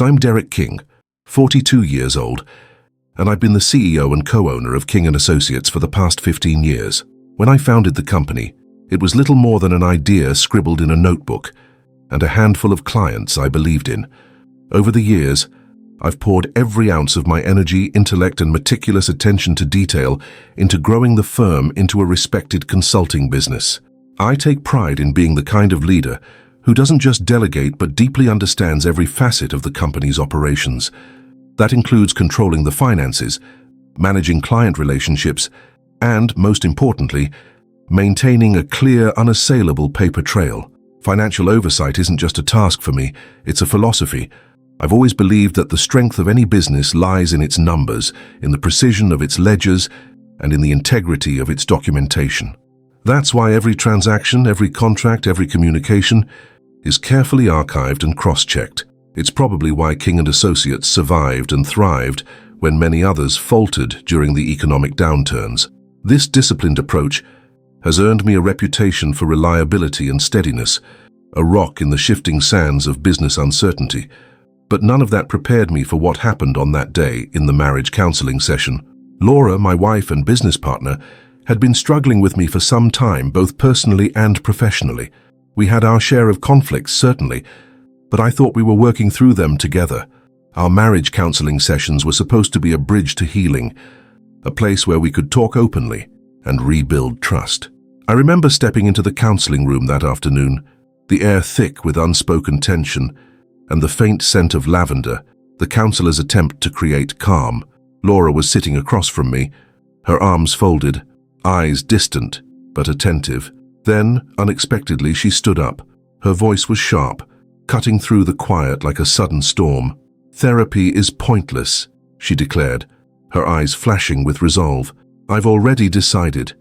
So I'm Derek King, 42 years old, and I've been the CEO and co-owner of King & Associates for the past 15 years. When I founded the company, it was little more than an idea scribbled in a notebook and a handful of clients I believed in. Over the years, I've poured every ounce of my energy, intellect, and meticulous attention to detail into growing the firm into a respected consulting business. I take pride in being the kind of leader who doesn't just delegate but deeply understands every facet of the company's operations. That includes controlling the finances, managing client relationships, and, most importantly, maintaining a clear, unassailable paper trail. Financial oversight isn't just a task for me, it's a philosophy. I've always believed that the strength of any business lies in its numbers, in the precision of its ledgers, and in the integrity of its documentation. That's why every transaction, every contract, every communication is carefully archived and cross-checked. It's probably why King & Associates survived and thrived when many others faltered during the economic downturns. This disciplined approach has earned me a reputation for reliability and steadiness, a rock in the shifting sands of business uncertainty. But none of that prepared me for what happened on that day in the marriage counseling session. Laura, my wife and business partner, had been struggling with me for some time, both personally and professionally. We had our share of conflicts, certainly, but I thought we were working through them together. Our marriage counseling sessions were supposed to be a bridge to healing, a place where we could talk openly and rebuild trust. I remember stepping into the counseling room that afternoon, the air thick with unspoken tension and the faint scent of lavender, the counselor's attempt to create calm. Laura was sitting across from me, her arms folded, eyes distant but attentive. Then, unexpectedly, she stood up. Her voice was sharp, cutting through the quiet like a sudden storm. "Therapy is pointless," she declared, her eyes flashing with resolve. "I've already decided."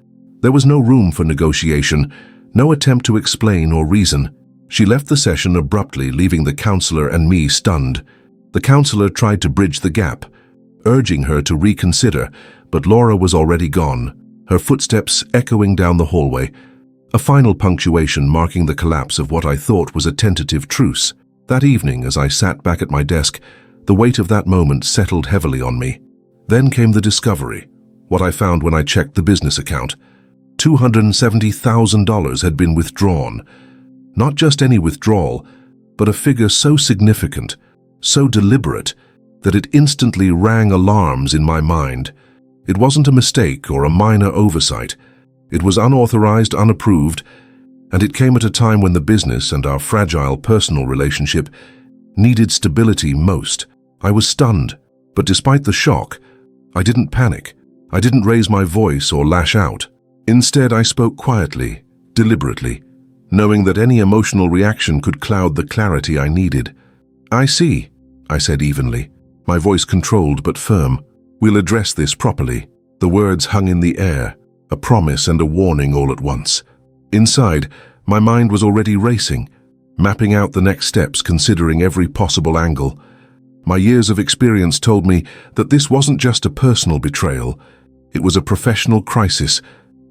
There was no room for negotiation, no attempt to explain or reason. She left the session abruptly, leaving the counselor and me stunned. The counselor tried to bridge the gap, urging her to reconsider, but Laura was already gone, her footsteps echoing down the hallway, a final punctuation marking the collapse of what I thought was a tentative truce. That evening, as I sat back at my desk, the weight of that moment settled heavily on me. Then came the discovery, what I found when I checked the business account. $270,000 had been withdrawn. Not just any withdrawal, but a figure so significant, so deliberate, that it instantly rang alarms in my mind. It wasn't a mistake or a minor oversight. It was unauthorized, unapproved, and it came at a time when the business and our fragile personal relationship needed stability most. I was stunned, but despite the shock, I didn't panic. I didn't raise my voice or lash out. Instead, I spoke quietly, deliberately, knowing that any emotional reaction could cloud the clarity I needed. "I see," I said evenly, my voice controlled but firm. "We'll address this properly." The words hung in the air, a promise and a warning all at once. Inside, my mind was already racing, mapping out the next steps, considering every possible angle. My years of experience told me that this wasn't just a personal betrayal. It was a professional crisis,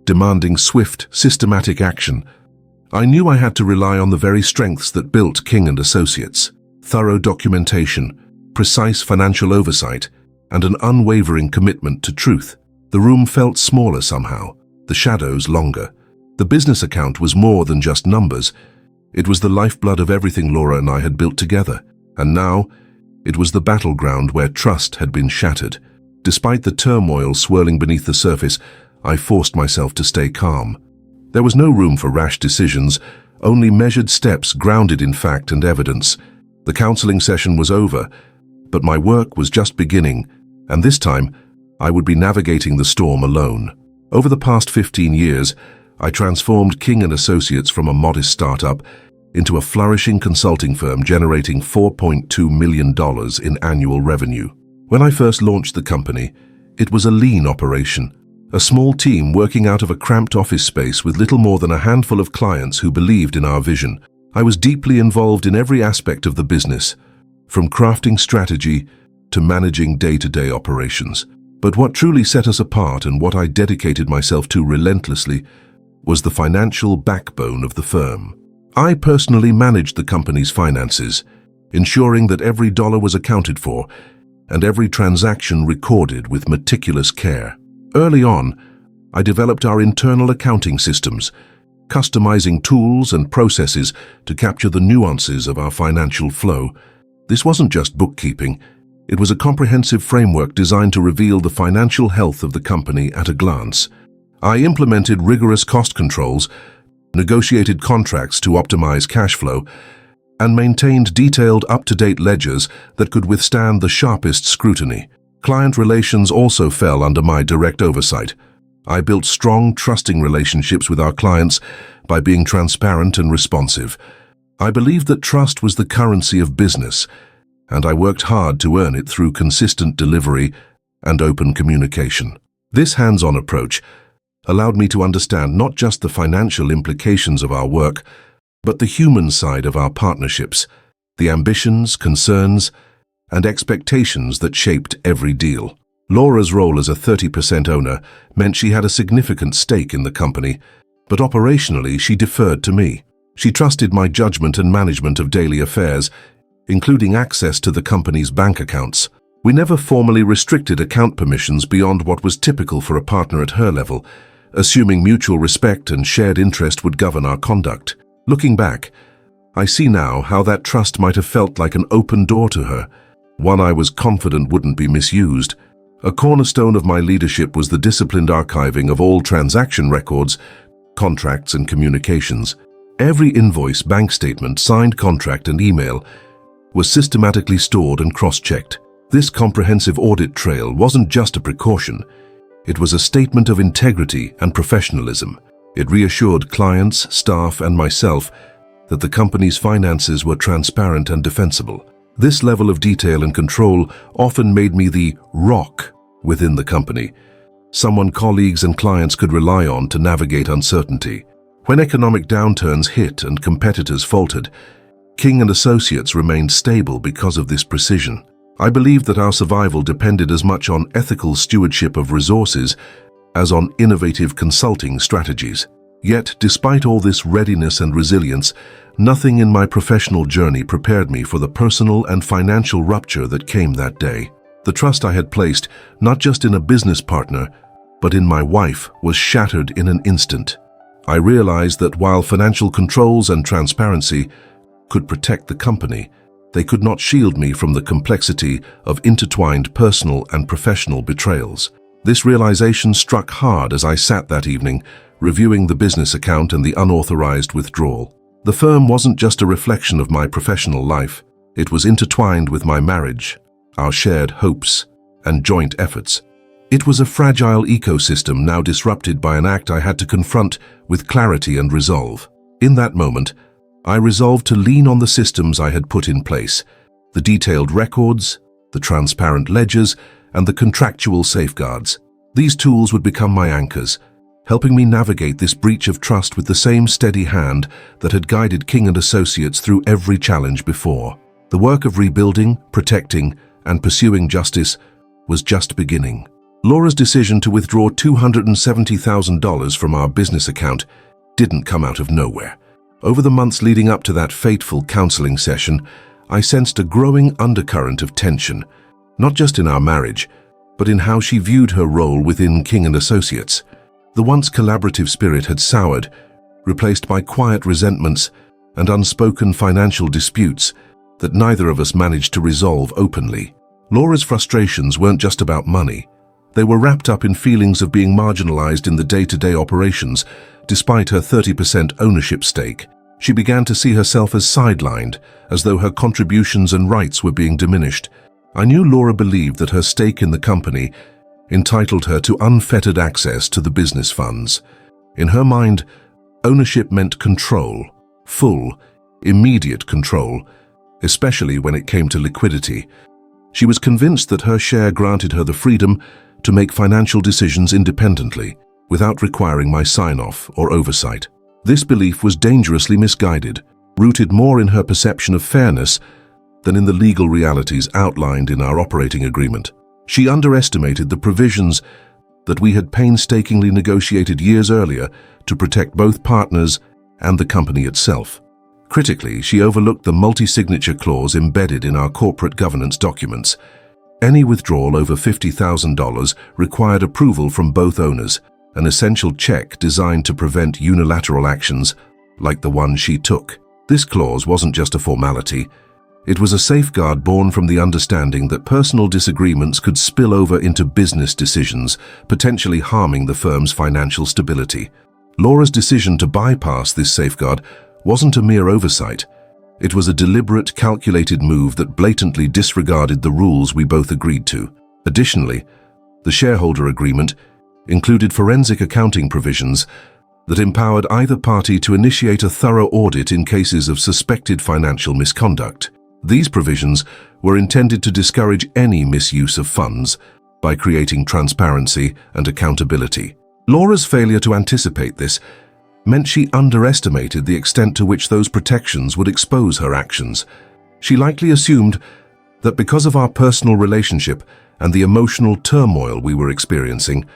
demanding swift, systematic action. I knew I had to rely on the very strengths that built King & Associates: thorough documentation, precise financial oversight, and an unwavering commitment to truth. The room felt smaller somehow, the shadows longer. The business account was more than just numbers. It was the lifeblood of everything Laura and I had built together. And now, it was the battleground where trust had been shattered. Despite the turmoil swirling beneath the surface, I forced myself to stay calm. There was no room for rash decisions, only measured steps grounded in fact and evidence. The counseling session was over, but my work was just beginning, and this time, I would be navigating the storm alone. Over the past 15 years, I transformed King & Associates from a modest startup into a flourishing consulting firm generating $4.2 million in annual revenue. When I first launched the company, it was a lean operation, a small team working out of a cramped office space with little more than a handful of clients who believed in our vision. I was deeply involved in every aspect of the business, from crafting strategy to managing day-to-day operations. But what truly set us apart and what I dedicated myself to relentlessly was the financial backbone of the firm. I personally managed the company's finances, ensuring that every dollar was accounted for and every transaction recorded with meticulous care. Early on, I developed our internal accounting systems, customizing tools and processes to capture the nuances of our financial flow. This wasn't just bookkeeping. It was a comprehensive framework designed to reveal the financial health of the company at a glance. I implemented rigorous cost controls, negotiated contracts to optimize cash flow, and maintained detailed, up-to-date ledgers that could withstand the sharpest scrutiny. Client relations also fell under my direct oversight. I built strong, trusting relationships with our clients by being transparent and responsive. I believed that trust was the currency of business, and I worked hard to earn it through consistent delivery and open communication. This hands-on approach allowed me to understand not just the financial implications of our work, but the human side of our partnerships, the ambitions, concerns, and expectations that shaped every deal. Laura's role as a 30% owner meant she had a significant stake in the company, but operationally she deferred to me. She trusted my judgment and management of daily affairs, including access to the company's bank accounts. We never formally restricted account permissions beyond what was typical for a partner at her level, assuming mutual respect and shared interest would govern our conduct. Looking back, I see now how that trust might have felt like an open door to her, one I was confident wouldn't be misused. A cornerstone of my leadership was the disciplined archiving of all transaction records, contracts, and communications. Every invoice, bank statement, signed contract, and email was systematically stored and cross-checked. This comprehensive audit trail wasn't just a precaution. It was a statement of integrity and professionalism. It reassured clients, staff, and myself that the company's finances were transparent and defensible. This level of detail and control often made me the rock within the company, someone colleagues and clients could rely on to navigate uncertainty. When economic downturns hit and competitors faltered, King & Associates remained stable because of this precision. I believed that our survival depended as much on ethical stewardship of resources as on innovative consulting strategies. Yet, despite all this readiness and resilience, nothing in my professional journey prepared me for the personal and financial rupture that came that day. The trust I had placed, not just in a business partner, but in my wife, was shattered in an instant. I realized that while financial controls and transparency could protect the company, they could not shield me from the complexity of intertwined personal and professional betrayals. This realization struck hard as I sat that evening, reviewing the business account and the unauthorized withdrawal. The firm wasn't just a reflection of my professional life. It was intertwined with my marriage, our shared hopes, and joint efforts. It was a fragile ecosystem now disrupted by an act I had to confront with clarity and resolve. In that moment, I resolved to lean on the systems I had put in place, the detailed records, the transparent ledgers, and the contractual safeguards. These tools would become my anchors, helping me navigate this breach of trust with the same steady hand that had guided King & Associates through every challenge before. The work of rebuilding, protecting, and pursuing justice was just beginning. Laura's decision to withdraw $270,000 from our business account didn't come out of nowhere. Over the months leading up to that fateful counseling session, I sensed a growing undercurrent of tension, not just in our marriage, but in how she viewed her role within King & Associates. The once collaborative spirit had soured, replaced by quiet resentments and unspoken financial disputes that neither of us managed to resolve openly. Laura's frustrations weren't just about money. They were wrapped up in feelings of being marginalized in the day-to-day operations, despite her 30% ownership stake. She began to see herself as sidelined, as though her contributions and rights were being diminished. I knew Laura believed that her stake in the company entitled her to unfettered access to the business funds. In her mind, ownership meant control, full, immediate control, especially when it came to liquidity. She was convinced that her share granted her the freedom to make financial decisions independently, without requiring my sign-off or oversight. This belief was dangerously misguided, rooted more in her perception of fairness than in the legal realities outlined in our operating agreement. She underestimated the provisions that we had painstakingly negotiated years earlier to protect both partners and the company itself. Critically, she overlooked the multi-signature clause embedded in our corporate governance documents. Any withdrawal over $50,000 required approval from both owners, an essential check designed to prevent unilateral actions like the one she took. This clause wasn't just a formality. It was a safeguard born from the understanding that personal disagreements could spill over into business decisions, potentially harming the firm's financial stability. Laura's decision to bypass this safeguard wasn't a mere oversight. It was a deliberate, calculated move that blatantly disregarded the rules we both agreed to. Additionally, the shareholder agreement included forensic accounting provisions that empowered either party to initiate a thorough audit in cases of suspected financial misconduct. These provisions were intended to discourage any misuse of funds by creating transparency and accountability. Laura's failure to anticipate this meant she underestimated the extent to which those protections would expose her actions. She likely assumed that because of our personal relationship and the emotional turmoil we were experiencing,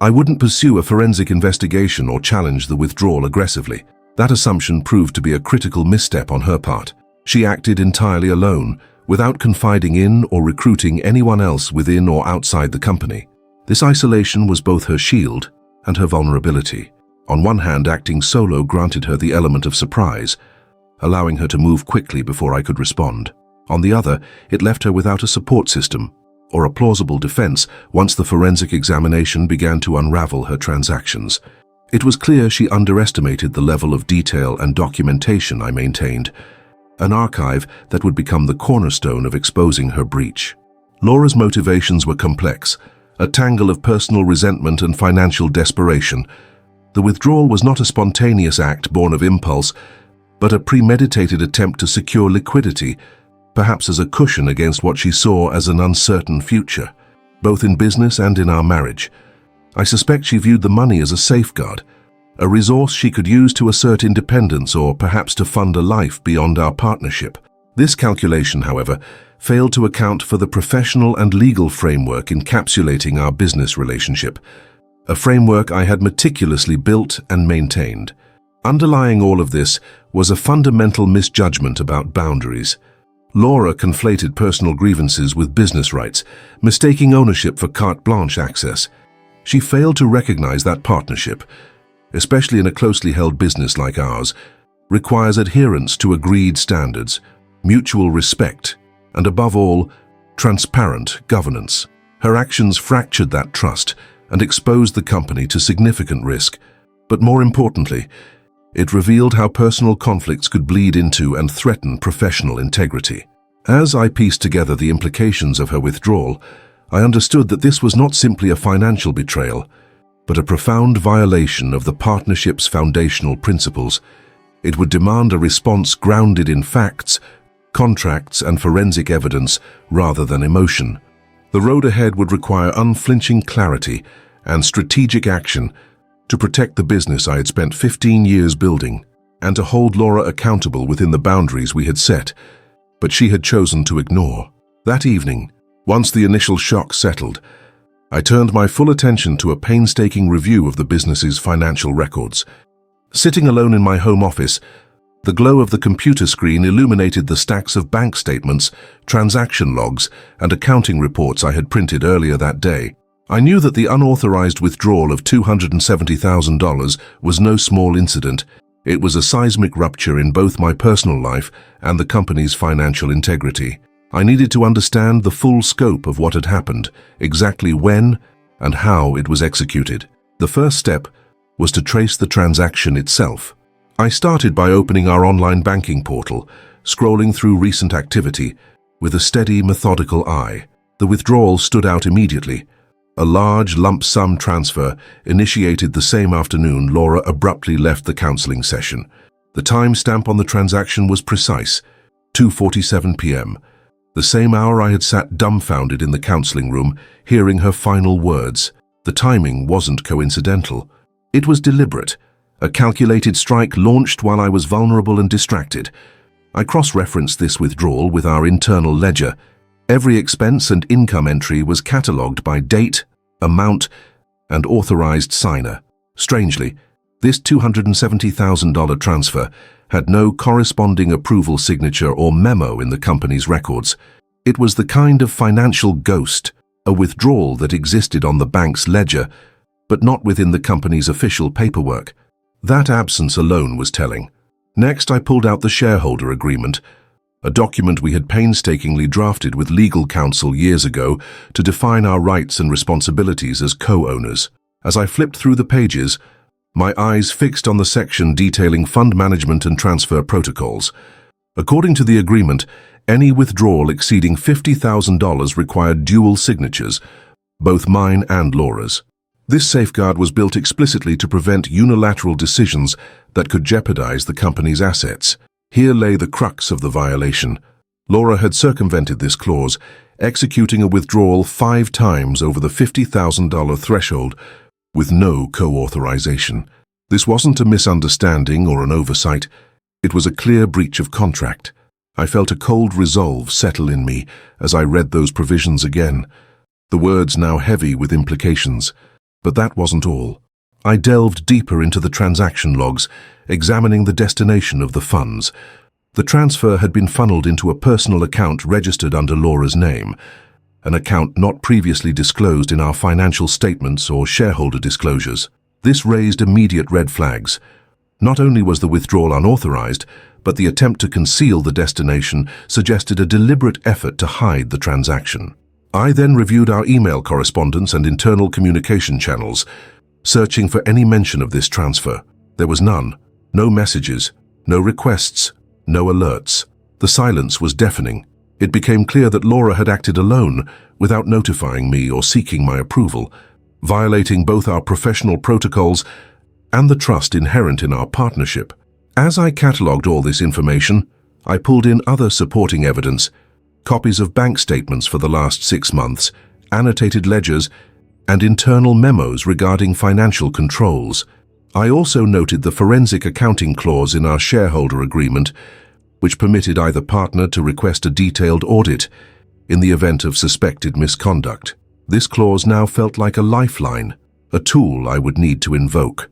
I wouldn't pursue a forensic investigation or challenge the withdrawal aggressively. That assumption proved to be a critical misstep on her part. She acted entirely alone, without confiding in or recruiting anyone else within or outside the company. This isolation was both her shield and her vulnerability. On one hand, acting solo granted her the element of surprise, allowing her to move quickly before I could respond. On the other, it left her without a support system or a plausible defense once the forensic examination began to unravel her transactions. It was clear she underestimated the level of detail and documentation I maintained, an archive that would become the cornerstone of exposing her breach. Laura's motivations were complex, a tangle of personal resentment and financial desperation. The withdrawal was not a spontaneous act born of impulse, but a premeditated attempt to secure liquidity, perhaps as a cushion against what she saw as an uncertain future, both in business and in our marriage. I suspect she viewed the money as a safeguard, a resource she could use to assert independence or perhaps to fund a life beyond our partnership. This calculation, however, failed to account for the professional and legal framework encapsulating our business relationship, a framework I had meticulously built and maintained. Underlying all of this was a fundamental misjudgment about boundaries. Laura conflated personal grievances with business rights, mistaking ownership for carte blanche access. She failed to recognize that partnership, especially in a closely held business like ours, requires adherence to agreed standards, mutual respect, and above all, transparent governance. Her actions fractured that trust and exposed the company to significant risk, but more importantly, it revealed how personal conflicts could bleed into and threaten professional integrity. As I pieced together the implications of her withdrawal, I understood that this was not simply a financial betrayal, but a profound violation of the partnership's foundational principles. It would demand a response grounded in facts, contracts, and forensic evidence rather than emotion. The road ahead would require unflinching clarity and strategic action to protect the business I had spent 15 years building, and to hold Laura accountable within the boundaries we had set, but she had chosen to ignore. That evening, once the initial shock settled, I turned my full attention to a painstaking review of the business's financial records. Sitting alone in my home office, the glow of the computer screen illuminated the stacks of bank statements, transaction logs, and accounting reports I had printed earlier that day. I knew that the unauthorized withdrawal of $270,000 was no small incident. It was a seismic rupture in both my personal life and the company's financial integrity. I needed to understand the full scope of what had happened, exactly when and how it was executed. The first step was to trace the transaction itself. I started by opening our online banking portal, scrolling through recent activity with a steady, methodical eye. The withdrawal stood out immediately. A large lump sum transfer initiated the same afternoon Laura abruptly left the counseling session. The timestamp on the transaction was precise, 2:47 p.m., the same hour I had sat dumbfounded in the counseling room, hearing her final words. The timing wasn't coincidental. It was deliberate, a calculated strike launched while I was vulnerable and distracted. I cross-referenced this withdrawal with our internal ledger. Every expense and income entry was catalogued by date, amount, and authorized signer. Strangely, this $270,000 transfer had no corresponding approval signature or memo in the company's records. It was the kind of financial ghost, a withdrawal that existed on the bank's ledger, but not within the company's official paperwork. That absence alone was telling. Next, I pulled out the shareholder agreement, a document we had painstakingly drafted with legal counsel years ago to define our rights and responsibilities as co-owners. As I flipped through the pages, my eyes fixed on the section detailing fund management and transfer protocols. According to the agreement, any withdrawal exceeding $50,000 required dual signatures, both mine and Laura's. This safeguard was built explicitly to prevent unilateral decisions that could jeopardize the company's assets. Here lay the crux of the violation. Laura had circumvented this clause, executing a withdrawal 5 times over the $50,000 threshold with no co-authorization. This wasn't a misunderstanding or an oversight. It was a clear breach of contract. I felt a cold resolve settle in me as I read those provisions again, the words now heavy with implications. But that wasn't all. I delved deeper into the transaction logs, examining the destination of the funds. The transfer had been funneled into a personal account registered under Laura's name, an account not previously disclosed in our financial statements or shareholder disclosures. This raised immediate red flags. Not only was the withdrawal unauthorized, but the attempt to conceal the destination suggested a deliberate effort to hide the transaction. I then reviewed our email correspondence and internal communication channels, searching for any mention of this transfer. There was none. No messages, no requests, no alerts. The silence was deafening. It became clear that Laura had acted alone, without notifying me or seeking my approval, violating both our professional protocols and the trust inherent in our partnership. As I catalogued all this information, I pulled in other supporting evidence, copies of bank statements for the last 6 months, annotated ledgers, and internal memos regarding financial controls. I also noted the forensic accounting clause in our shareholder agreement, which permitted either partner to request a detailed audit in the event of suspected misconduct. This clause now felt like a lifeline, a tool I would need to invoke.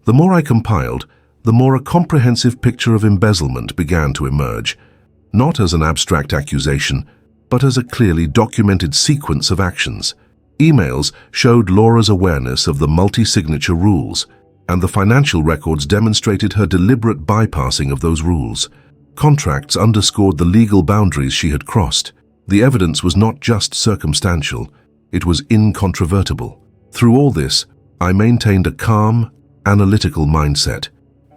The more I compiled, the more a comprehensive picture of embezzlement began to emerge, not as an abstract accusation, but as a clearly documented sequence of actions. Emails showed Laura's awareness of the multi-signature rules, and the financial records demonstrated her deliberate bypassing of those rules. Contracts underscored the legal boundaries she had crossed. The evidence was not just circumstantial, it was incontrovertible. Through all this, I maintained a calm, analytical mindset.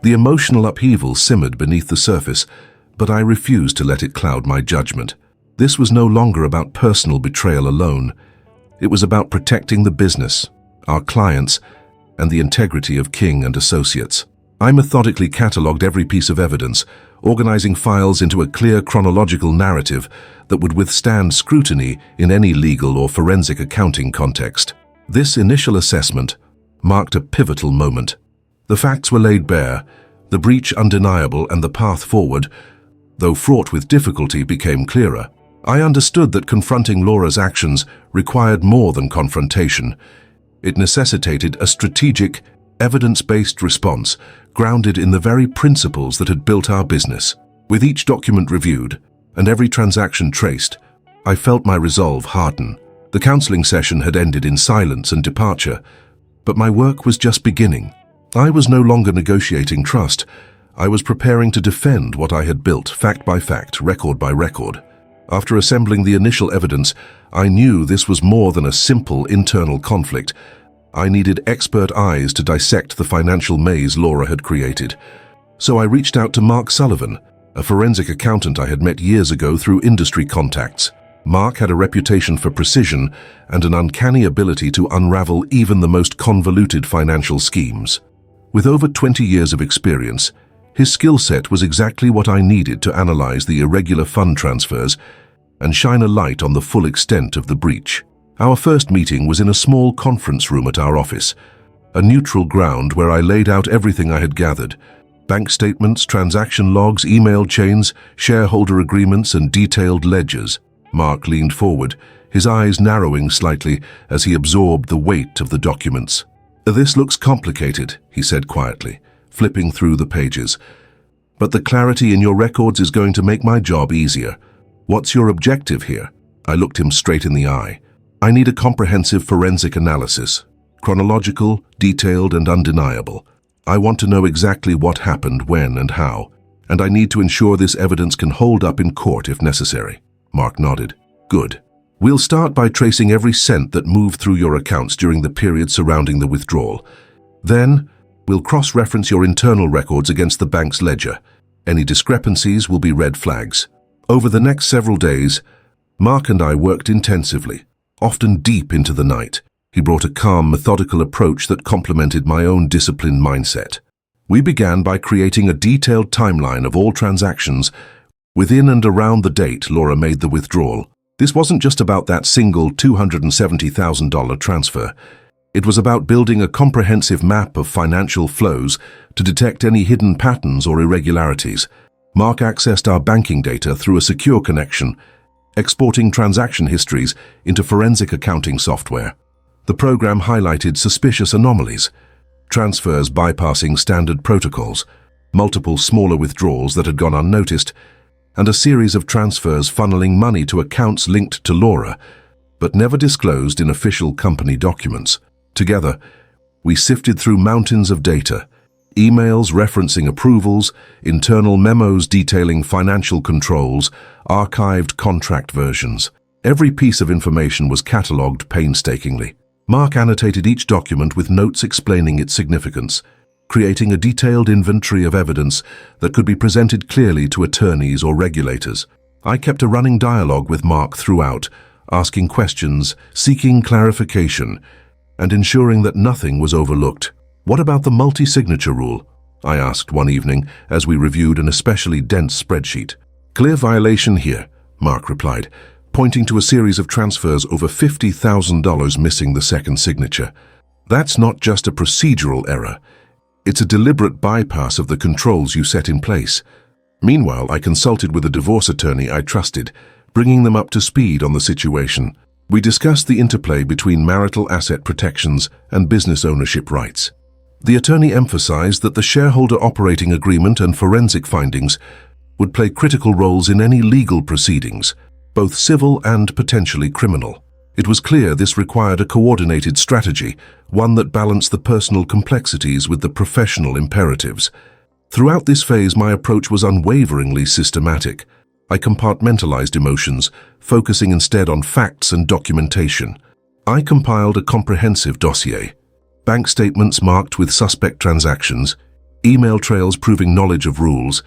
The emotional upheaval simmered beneath the surface, but I refused to let it cloud my judgment. This was no longer about personal betrayal alone. It was about protecting the business, our clients, and the integrity of King and Associates. I methodically catalogued every piece of evidence, organizing files into a clear chronological narrative that would withstand scrutiny in any legal or forensic accounting context. This initial assessment marked a pivotal moment. The facts were laid bare, the breach undeniable, and the path forward, though fraught with difficulty, became clearer. I understood that confronting Laura's actions required more than confrontation. It necessitated a strategic, evidence-based response grounded in the very principles that had built our business. With each document reviewed and every transaction traced, I felt my resolve harden. The counseling session had ended in silence and departure, but my work was just beginning. I was no longer negotiating trust. I was preparing to defend what I had built, fact by fact, record by record. After assembling the initial evidence, I knew this was more than a simple internal conflict. I needed expert eyes to dissect the financial maze Laura had created. So I reached out to Mark Sullivan, a forensic accountant I had met years ago through industry contacts. Mark had a reputation for precision and an uncanny ability to unravel even the most convoluted financial schemes. With over 20 years of experience, his skill set was exactly what I needed to analyze the irregular fund transfers and shine a light on the full extent of the breach. Our first meeting was in a small conference room at our office, a neutral ground where I laid out everything I had gathered: bank statements, transaction logs, email chains, shareholder agreements, and detailed ledgers. Mark leaned forward, his eyes narrowing slightly as he absorbed the weight of the documents. "This looks complicated," he said quietly, flipping through the pages. But the clarity in your records is going to make my job easier. What's your objective here? I looked him straight in the eye. I need a comprehensive forensic analysis. Chronological, detailed, and undeniable. I want to know exactly what happened, when, and how. And I need to ensure this evidence can hold up in court if necessary. Mark nodded. Good. We'll start by tracing every cent that moved through your accounts during the period surrounding the withdrawal. Then, we'll cross-reference your internal records against the bank's ledger. Any discrepancies will be red flags. Over the next several days, Mark and I worked intensively, often deep into the night. He brought a calm, methodical approach that complemented my own disciplined mindset. We began by creating a detailed timeline of all transactions within and around the date Laura made the withdrawal. This wasn't just about that single $270,000 transfer. It was about building a comprehensive map of financial flows to detect any hidden patterns or irregularities. Mark accessed our banking data through a secure connection, exporting transaction histories into forensic accounting software. The program highlighted suspicious anomalies, transfers bypassing standard protocols, multiple smaller withdrawals that had gone unnoticed, and a series of transfers funneling money to accounts linked to Laura, but never disclosed in official company documents. Together, we sifted through mountains of data, emails referencing approvals, internal memos detailing financial controls, archived contract versions. Every piece of information was catalogued painstakingly. Mark annotated each document with notes explaining its significance, creating a detailed inventory of evidence that could be presented clearly to attorneys or regulators. I kept a running dialogue with Mark throughout, asking questions, seeking clarification, and ensuring that nothing was overlooked. What about the multi-signature rule? I asked one evening as we reviewed an especially dense spreadsheet. Clear violation here, Mark replied, pointing to a series of transfers over $50,000 missing the second signature. That's not just a procedural error. It's a deliberate bypass of the controls you set in place. Meanwhile, I consulted with a divorce attorney I trusted, bringing them up to speed on the situation. We discussed the interplay between marital asset protections and business ownership rights. The attorney emphasized that the shareholder operating agreement and forensic findings would play critical roles in any legal proceedings, both civil and potentially criminal. It was clear this required a coordinated strategy, one that balanced the personal complexities with the professional imperatives. Throughout this phase, my approach was unwaveringly systematic. I compartmentalized emotions, focusing instead on facts and documentation. I compiled a comprehensive dossier. Bank statements marked with suspect transactions, email trails proving knowledge of rules,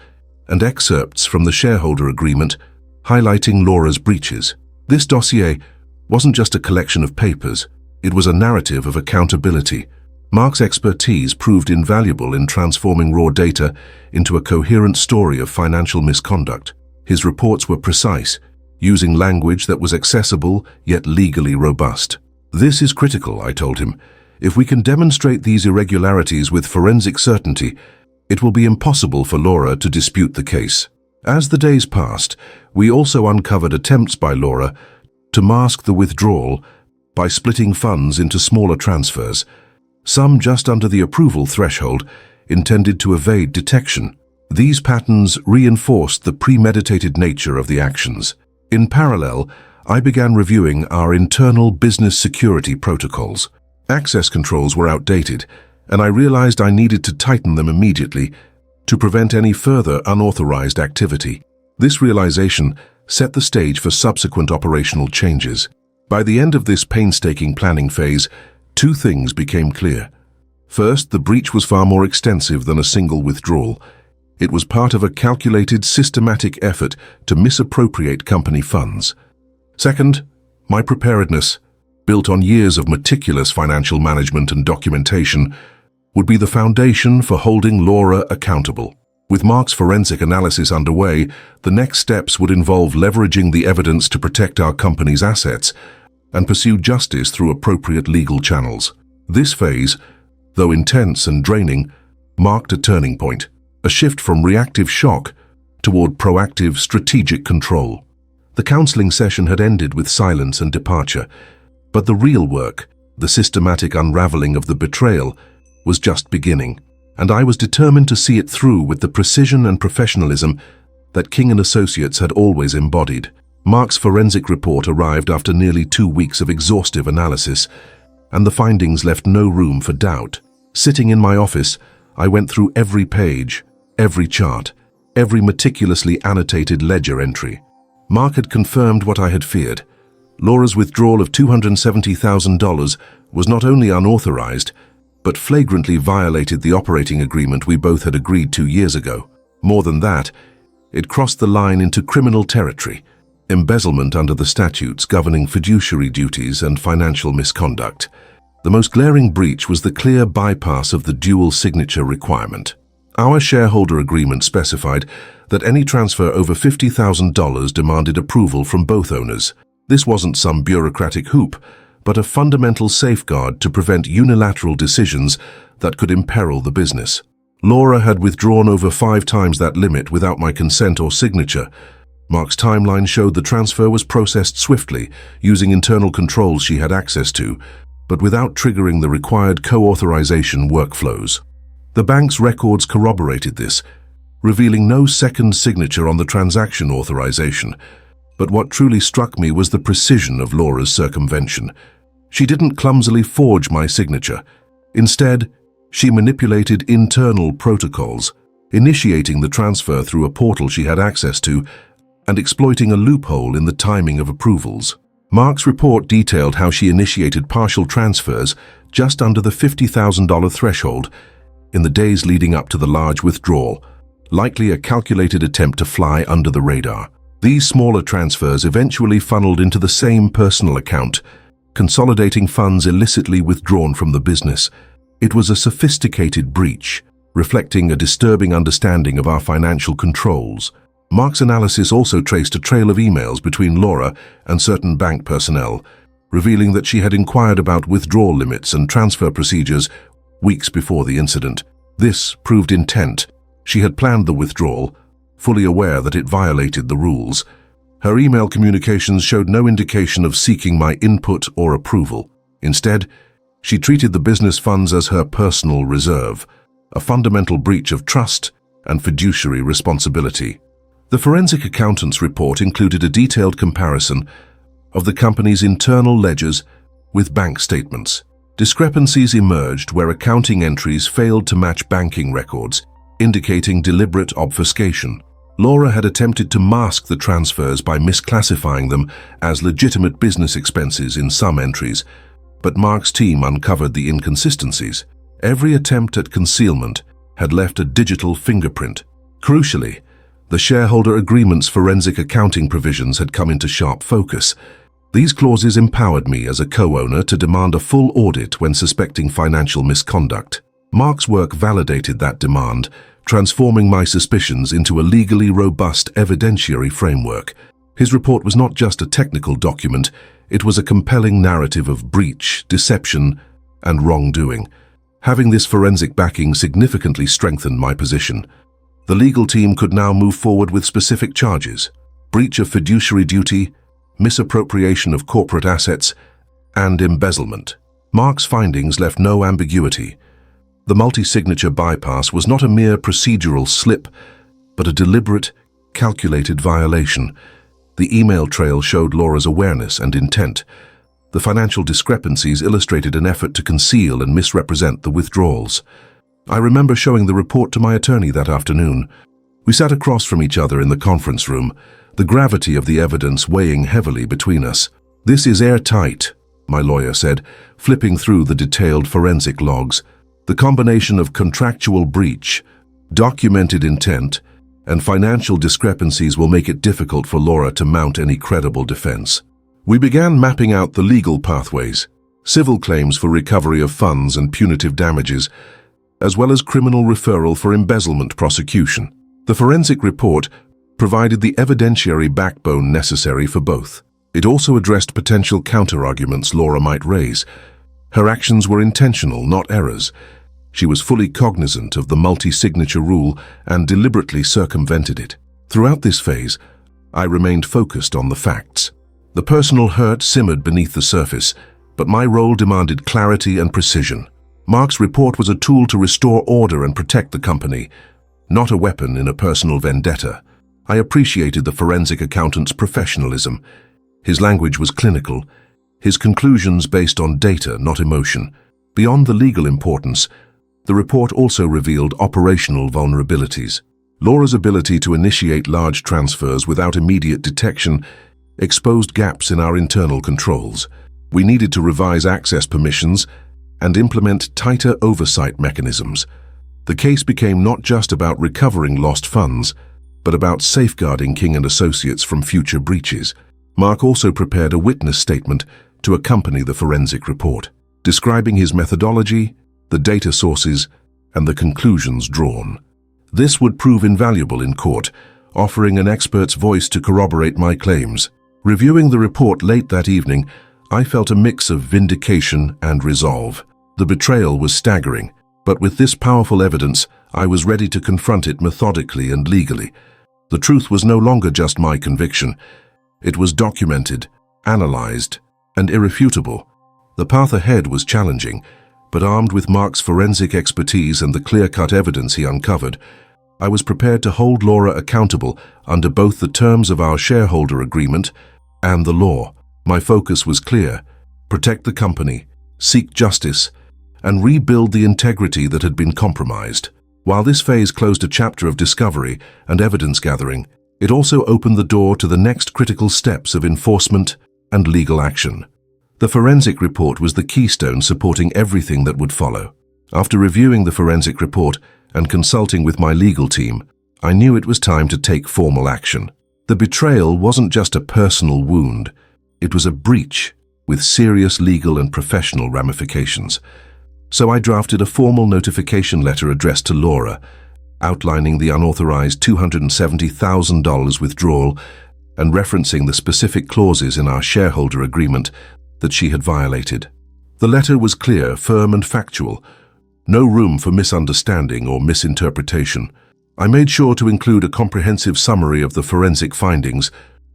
and excerpts from the shareholder agreement highlighting Laura's breaches. This dossier wasn't just a collection of papers, it was a narrative of accountability. Mark's expertise proved invaluable in transforming raw data into a coherent story of financial misconduct. His reports were precise, using language that was accessible yet legally robust. This is critical, I told him. If we can demonstrate these irregularities with forensic certainty, it will be impossible for Laura to dispute the case. As the days passed, we also uncovered attempts by Laura to mask the withdrawal by splitting funds into smaller transfers, some just under the approval threshold, intended to evade detection. These patterns reinforced the premeditated nature of the actions. In parallel, I began reviewing our internal business security protocols. Access controls were outdated, and I realized I needed to tighten them immediately to prevent any further unauthorized activity. This realization set the stage for subsequent operational changes. By the end of this painstaking planning phase, two things became clear. First, the breach was far more extensive than a single withdrawal. It was part of a calculated, systematic effort to misappropriate company funds. Second, my preparedness, built on years of meticulous financial management and documentation, would be the foundation for holding Laura accountable. With Mark's forensic analysis underway, the next steps would involve leveraging the evidence to protect our company's assets and pursue justice through appropriate legal channels. This phase, though intense and draining, marked a turning point, a shift from reactive shock toward proactive, strategic control. The counseling session had ended with silence and departure, but the real work, the systematic unraveling of the betrayal, was just beginning. and I was determined to see it through with the precision and professionalism that King & Associates had always embodied. Mark's forensic report arrived after nearly 2 weeks of exhaustive analysis, and the findings left no room for doubt. Sitting in my office, I went through every page, every chart, every meticulously annotated ledger entry. Mark had confirmed what I had feared. Laura's withdrawal of $270,000 was not only unauthorized, but flagrantly violated the operating agreement we both had agreed 2 years ago. More than that, it crossed the line into criminal territory, embezzlement under the statutes governing fiduciary duties and financial misconduct. The most glaring breach was the clear bypass of the dual signature requirement. Our shareholder agreement specified that any transfer over $50,000 demanded approval from both owners. This wasn't some bureaucratic hoop, but a fundamental safeguard to prevent unilateral decisions that could imperil the business. Laura had withdrawn over 5 times that limit without my consent or signature. Mark's timeline showed the transfer was processed swiftly, using internal controls she had access to, but without triggering the required co-authorization workflows. The bank's records corroborated this, revealing no second signature on the transaction authorization. But what truly struck me was the precision of Laura's circumvention. She didn't clumsily forge my signature. Instead, she manipulated internal protocols, initiating the transfer through a portal she had access to and exploiting a loophole in the timing of approvals. Mark's report detailed how she initiated partial transfers just under the $50,000 threshold in the days leading up to the large withdrawal, likely a calculated attempt to fly under the radar. These smaller transfers eventually funneled into the same personal account, consolidating funds illicitly withdrawn from the business. It was a sophisticated breach, reflecting a disturbing understanding of our financial controls. Mark's analysis also traced a trail of emails between Laura and certain bank personnel, revealing that she had inquired about withdrawal limits and transfer procedures weeks before the incident. This proved intent. She had planned the withdrawal, fully aware that it violated the rules. Her email communications showed no indication of seeking my input or approval. Instead, she treated the business funds as her personal reserve, a fundamental breach of trust and fiduciary responsibility. The forensic accountant's report included a detailed comparison of the company's internal ledgers with bank statements. Discrepancies emerged where accounting entries failed to match banking records, indicating deliberate obfuscation. Laura had attempted to mask the transfers by misclassifying them as legitimate business expenses in some entries, but Mark's team uncovered the inconsistencies. Every attempt at concealment had left a digital fingerprint. Crucially, the shareholder agreement's forensic accounting provisions had come into sharp focus. These clauses empowered me as a co-owner to demand a full audit when suspecting financial misconduct. Mark's work validated that demand, transforming my suspicions into a legally robust evidentiary framework. His report was not just a technical document, it was a compelling narrative of breach, deception, and wrongdoing. Having this forensic backing significantly strengthened my position. The legal team could now move forward with specific charges: breach of fiduciary duty, misappropriation of corporate assets, and embezzlement. Mark's findings left no ambiguity. The multi-signature bypass was not a mere procedural slip, but a deliberate, calculated violation. The email trail showed Laura's awareness and intent. The financial discrepancies illustrated an effort to conceal and misrepresent the withdrawals. I remember showing the report to my attorney that afternoon. We sat across from each other in the conference room, the gravity of the evidence weighing heavily between us. "This is airtight," my lawyer said, flipping through the detailed forensic logs. "The combination of contractual breach, documented intent, and financial discrepancies will make it difficult for Laura to mount any credible defense." We began mapping out the legal pathways, civil claims for recovery of funds and punitive damages, as well as criminal referral for embezzlement prosecution. The forensic report provided the evidentiary backbone necessary for both. It also addressed potential counter-arguments Laura might raise. Her actions were intentional, not errors. She was fully cognizant of the multi-signature rule and deliberately circumvented it. Throughout this phase, I remained focused on the facts. The personal hurt simmered beneath the surface, but my role demanded clarity and precision. Mark's report was a tool to restore order and protect the company, not a weapon in a personal vendetta. I appreciated the forensic accountant's professionalism. His language was clinical, his conclusions based on data, not emotion. Beyond the legal importance, the report also revealed operational vulnerabilities. Laura's ability to initiate large transfers without immediate detection exposed gaps in our internal controls. We needed to revise access permissions and implement tighter oversight mechanisms. The case became not just about recovering lost funds, but about safeguarding King & Associates from future breaches. Mark also prepared a witness statement to accompany the forensic report, describing his methodology, the data sources, and the conclusions drawn. This would prove invaluable in court, offering an expert's voice to corroborate my claims. Reviewing the report late that evening, I felt a mix of vindication and resolve. The betrayal was staggering, but with this powerful evidence, I was ready to confront it methodically and legally. The truth was no longer just my conviction. It was documented, analyzed, and irrefutable. The path ahead was challenging, but armed with Mark's forensic expertise and the clear-cut evidence he uncovered, I was prepared to hold Laura accountable under both the terms of our shareholder agreement and the law. My focus was clear: protect the company, seek justice, and rebuild the integrity that had been compromised. While this phase closed a chapter of discovery and evidence gathering, it also opened the door to the next critical steps of enforcement and legal action. The forensic report was the keystone supporting everything that would follow. After reviewing the forensic report and consulting with my legal team, I knew it was time to take formal action. The betrayal wasn't just a personal wound, it was a breach with serious legal and professional ramifications. So I drafted a formal notification letter addressed to Laura, outlining the unauthorized $270,000 withdrawal and referencing the specific clauses in our shareholder agreement that she had violated. The letter was clear, firm, and factual. No room for misunderstanding or misinterpretation. I made sure to include a comprehensive summary of the forensic findings,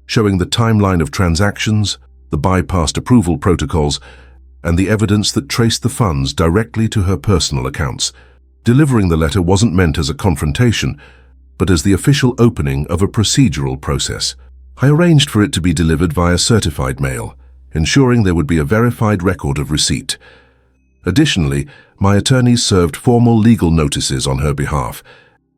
showing the timeline of transactions, the bypassed approval protocols, and the evidence that traced the funds directly to her personal accounts. Delivering the letter wasn't meant as a confrontation, but as the official opening of a procedural process. I arranged for it to be delivered via certified mail, ensuring there would be a verified record of receipt. Additionally, my attorneys served formal legal notices on her behalf,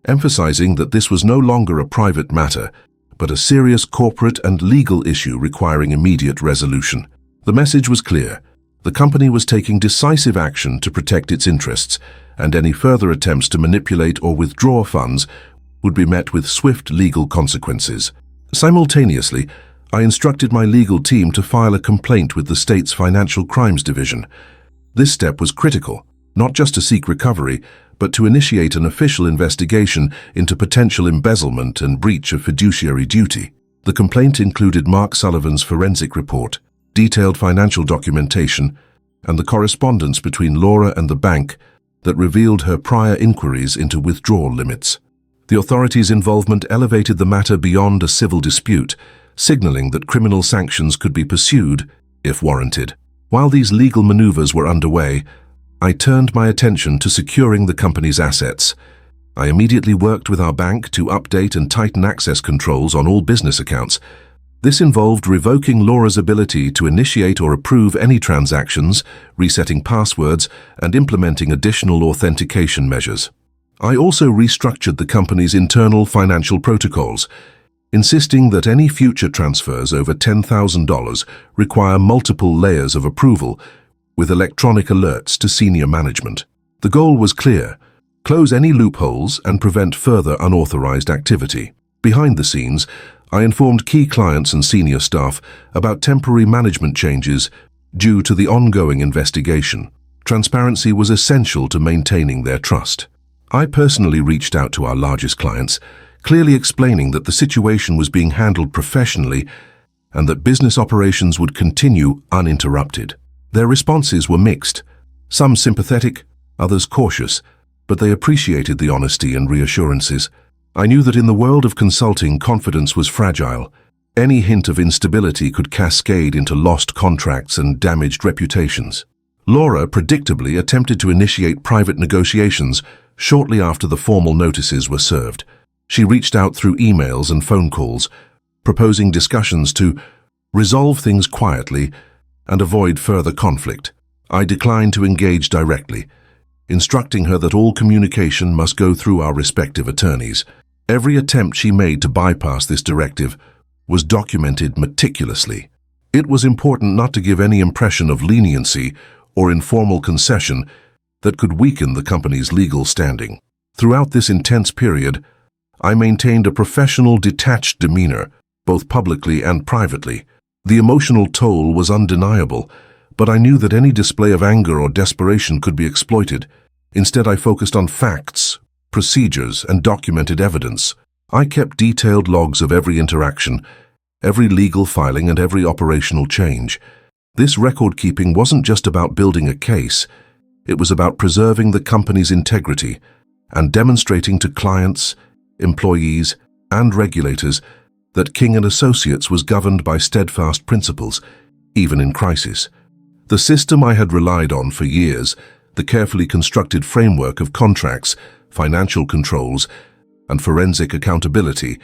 emphasizing that this was no longer a private matter, but a serious corporate and legal issue requiring immediate resolution. The message was clear. The company was taking decisive action to protect its interests, and any further attempts to manipulate or withdraw funds would be met with swift legal consequences. Simultaneously, I instructed my legal team to file a complaint with the state's Financial Crimes Division. This step was critical, not just to seek recovery, but to initiate an official investigation into potential embezzlement and breach of fiduciary duty. The complaint included Mark Sullivan's forensic report, detailed financial documentation, and the correspondence between Laura and the bank that revealed her prior inquiries into withdrawal limits. The authorities' involvement elevated the matter beyond a civil dispute, signaling that criminal sanctions could be pursued if warranted. While these legal maneuvers were underway, I turned my attention to securing the company's assets. I immediately worked with our bank to update and tighten access controls on all business accounts. This involved revoking Laura's ability to initiate or approve any transactions, resetting passwords, and implementing additional authentication measures. I also restructured the company's internal financial protocols, insisting that any future transfers over $10,000 require multiple layers of approval, with electronic alerts to senior management. The goal was clear: close any loopholes and prevent further unauthorized activity. Behind the scenes, I informed key clients and senior staff about temporary management changes due to the ongoing investigation. Transparency was essential to maintaining their trust. I personally reached out to our largest clients, clearly explaining that the situation was being handled professionally and that business operations would continue uninterrupted. Their responses were mixed, some sympathetic, others cautious, but they appreciated the honesty and reassurances. I knew that in the world of consulting, confidence was fragile. Any hint of instability could cascade into lost contracts and damaged reputations. Laura predictably attempted to initiate private negotiations shortly after the formal notices were served. She reached out through emails and phone calls, proposing discussions to resolve things quietly and avoid further conflict. I declined to engage directly, instructing her that all communication must go through our respective attorneys. Every attempt she made to bypass this directive was documented meticulously. It was important not to give any impression of leniency or informal concession that could weaken the company's legal standing. Throughout this intense period, I maintained a professional, detached demeanor, both publicly and privately. The emotional toll was undeniable, but I knew that any display of anger or desperation could be exploited. Instead, I focused on facts, procedures, and documented evidence. I kept detailed logs of every interaction, every legal filing, and every operational change. This record-keeping wasn't just about building a case. It was about preserving the company's integrity and demonstrating to clients, employees, and regulators that King & Associates was governed by steadfast principles, even in crisis. The system I had relied on for years, the carefully constructed framework of contracts, financial controls, and forensic accountability,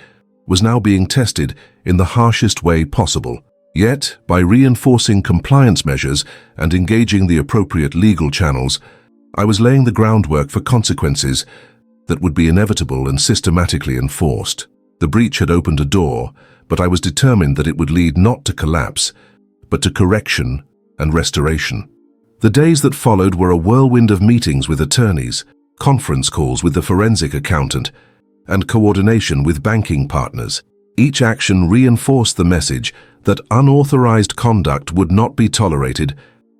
was now being tested in the harshest way possible. Yet, by reinforcing compliance measures and engaging the appropriate legal channels, I was laying the groundwork for consequences that would be inevitable and systematically enforced. The breach had opened a door, but I was determined that it would lead not to collapse, but to correction and restoration. The days that followed were a whirlwind of meetings with attorneys, conference calls with the forensic accountant, and coordination with banking partners. Each action reinforced the message that unauthorized conduct would not be tolerated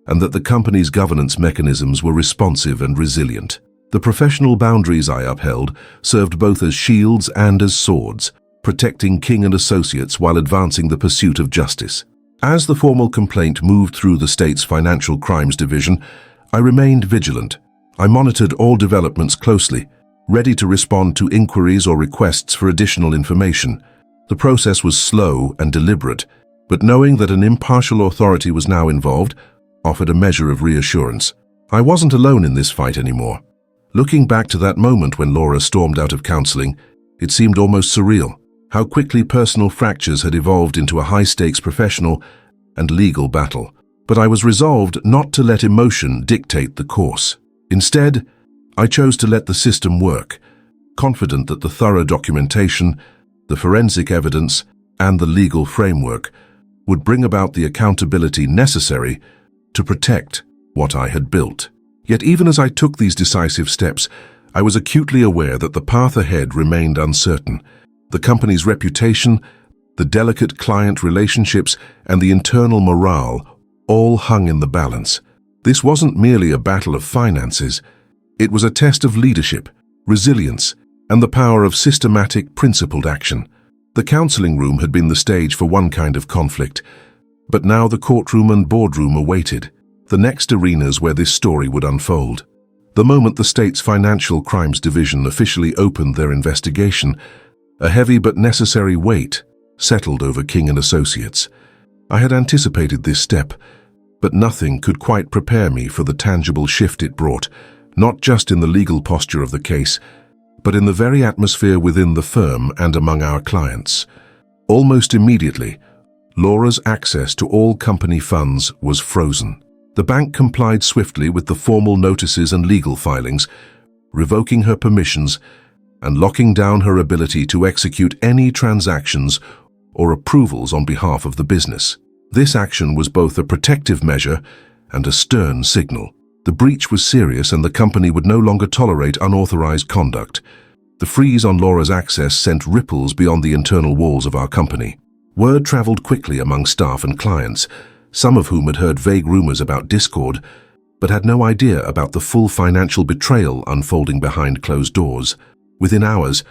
and that the company's governance mechanisms were responsive and resilient. The professional boundaries I upheld served both as shields and as swords, protecting King & Associates while advancing the pursuit of justice. As the formal complaint moved through the state's Financial Crimes Division, I remained vigilant. I monitored all developments closely, ready to respond to inquiries or requests for additional information. The process was slow and deliberate, but knowing that an impartial authority was now involved offered a measure of reassurance. I wasn't alone in this fight anymore. Looking back to that moment when Laura stormed out of counseling, it seemed almost surreal. How quickly personal fractures had evolved into a high-stakes professional and legal battle. But I was resolved not to let emotion dictate the course. Instead, I chose to let the system work, confident that the thorough documentation, the forensic evidence, and the legal framework would bring about the accountability necessary to protect what I had built. Yet even as I took these decisive steps, I was acutely aware that the path ahead remained uncertain. The company's reputation, the delicate client relationships, and the internal morale all hung in the balance. This wasn't merely a battle of finances. It was a test of leadership, resilience, and the power of systematic, principled action. The counseling room had been the stage for one kind of conflict, but now the courtroom and boardroom awaited, the next arenas where this story would unfold. The moment the state's Financial Crimes Division officially opened their investigation, a heavy but necessary weight settled over King & Associates. I had anticipated this step, but nothing could quite prepare me for the tangible shift it brought, not just in the legal posture of the case, but in the very atmosphere within the firm and among our clients. Almost immediately, Laura's access to all company funds was frozen. The bank complied swiftly with the formal notices and legal filings, revoking her permissions and locking down her ability to execute any transactions or approvals on behalf of the business. This action was both a protective measure and a stern signal. The breach was serious and the company would no longer tolerate unauthorized conduct. The freeze on Laura's access sent ripples beyond the internal walls of our company. Word traveled quickly among staff and clients, some of whom had heard vague rumors about discord, but had no idea about the full financial betrayal unfolding behind closed doors. Within hours,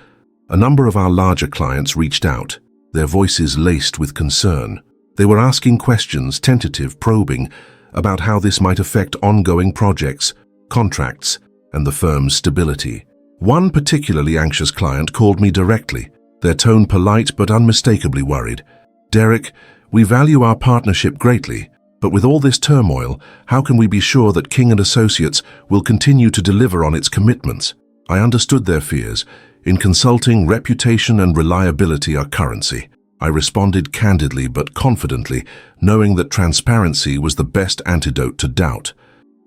a number of our larger clients reached out, their voices laced with concern. They were asking questions, tentative, probing, about how this might affect ongoing projects, contracts, and the firm's stability. One particularly anxious client called me directly, their tone polite but unmistakably worried. "Derek, we value our partnership greatly, But with all this turmoil, how can we be sure that King & Associates will continue to deliver on its commitments? I understood their fears. In consulting, reputation and reliability are currency. I responded candidly but confidently, knowing that transparency was the best antidote to doubt.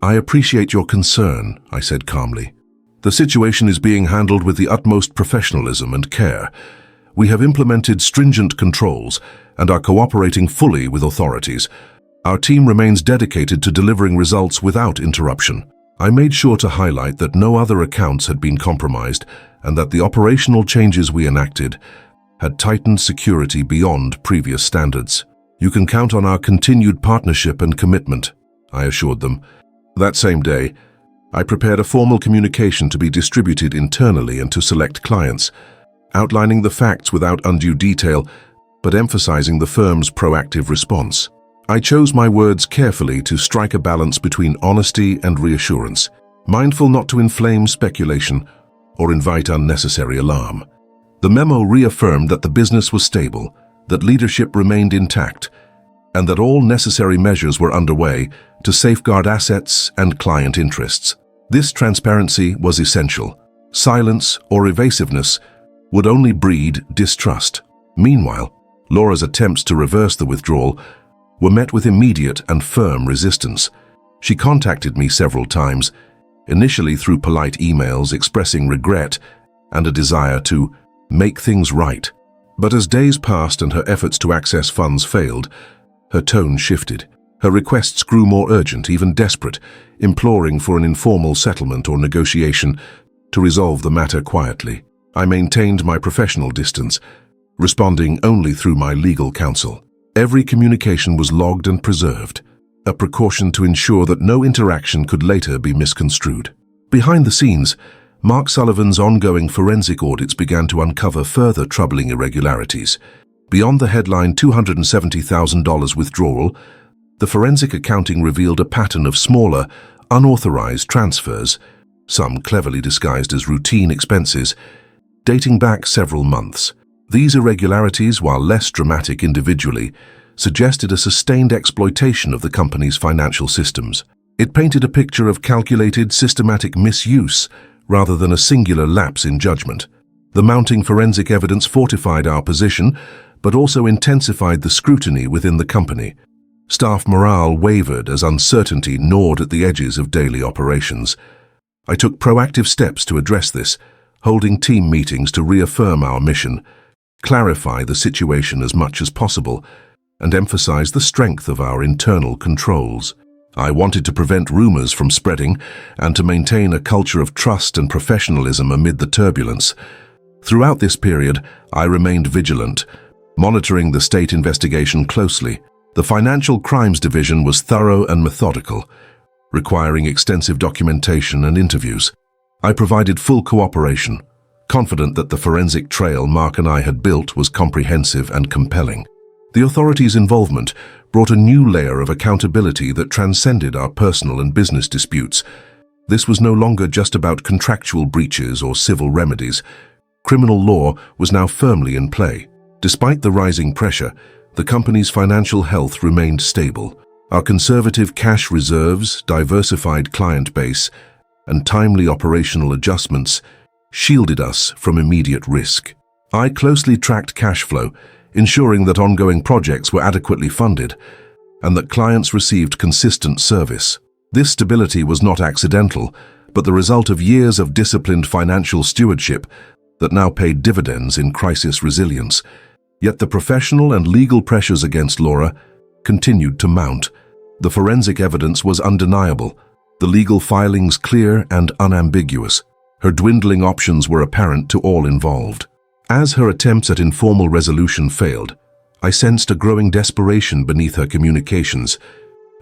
"I appreciate your concern," I said calmly. "The situation is being handled with the utmost professionalism and care. We have implemented stringent controls and are cooperating fully with authorities. Our team remains dedicated to delivering results without interruption." I made sure to highlight that no other accounts had been compromised and that the operational changes we enacted had tightened security beyond previous standards. "You can count on our continued partnership and commitment," I assured them. That same day, I prepared a formal communication to be distributed internally and to select clients, outlining the facts without undue detail, but emphasizing the firm's proactive response. I chose my words carefully to strike a balance between honesty and reassurance, mindful not to inflame speculation or invite unnecessary alarm. The memo reaffirmed that the business was stable, that leadership remained intact, and that all necessary measures were underway to safeguard assets and client interests. This transparency was essential. Silence or evasiveness would only breed distrust. Meanwhile, Laura's attempts to reverse the withdrawal were met with immediate and firm resistance. She contacted me several times, initially through polite emails expressing regret and a desire to make things right. But as days passed and her efforts to access funds failed, her tone shifted. Her requests grew more urgent, even desperate, imploring for an informal settlement or negotiation to resolve the matter quietly. I maintained my professional distance, responding only through my legal counsel. Every communication was logged and preserved, a precaution to ensure that no interaction could later be misconstrued. Behind the scenes, Mark Sullivan's ongoing forensic audits began to uncover further troubling irregularities. Beyond the headline $270,000 withdrawal, the forensic accounting revealed a pattern of smaller, unauthorized transfers, some cleverly disguised as routine expenses, dating back several months. These irregularities, while less dramatic individually, suggested a sustained exploitation of the company's financial systems. It painted a picture of calculated, systematic misuse rather than a singular lapse in judgment. The mounting forensic evidence fortified our position, but also intensified the scrutiny within the company. Staff morale wavered as uncertainty gnawed at the edges of daily operations. I took proactive steps to address this, holding team meetings to reaffirm our mission, clarify the situation as much as possible, and emphasize the strength of our internal controls. I wanted to prevent rumors from spreading and to maintain a culture of trust and professionalism amid the turbulence. Throughout this period, I remained vigilant, monitoring the state investigation closely. The Financial Crimes Division was thorough and methodical, requiring extensive documentation and interviews. I provided full cooperation, confident that the forensic trail Mark and I had built was comprehensive and compelling. The authorities' involvement brought a new layer of accountability that transcended our personal and business disputes. This was no longer just about contractual breaches or civil remedies. Criminal law was now firmly in play. Despite the rising pressure, the company's financial health remained stable. Our conservative cash reserves, diversified client base, and timely operational adjustments shielded us from immediate risk. I closely tracked cash flow, ensuring that ongoing projects were adequately funded and that clients received consistent service. This stability was not accidental, but the result of years of disciplined financial stewardship that now paid dividends in crisis resilience. Yet the professional and legal pressures against Laura continued to mount. The forensic evidence was undeniable, the legal filings clear and unambiguous. Her dwindling options were apparent to all involved. As her attempts at informal resolution failed, I sensed a growing desperation beneath her communications,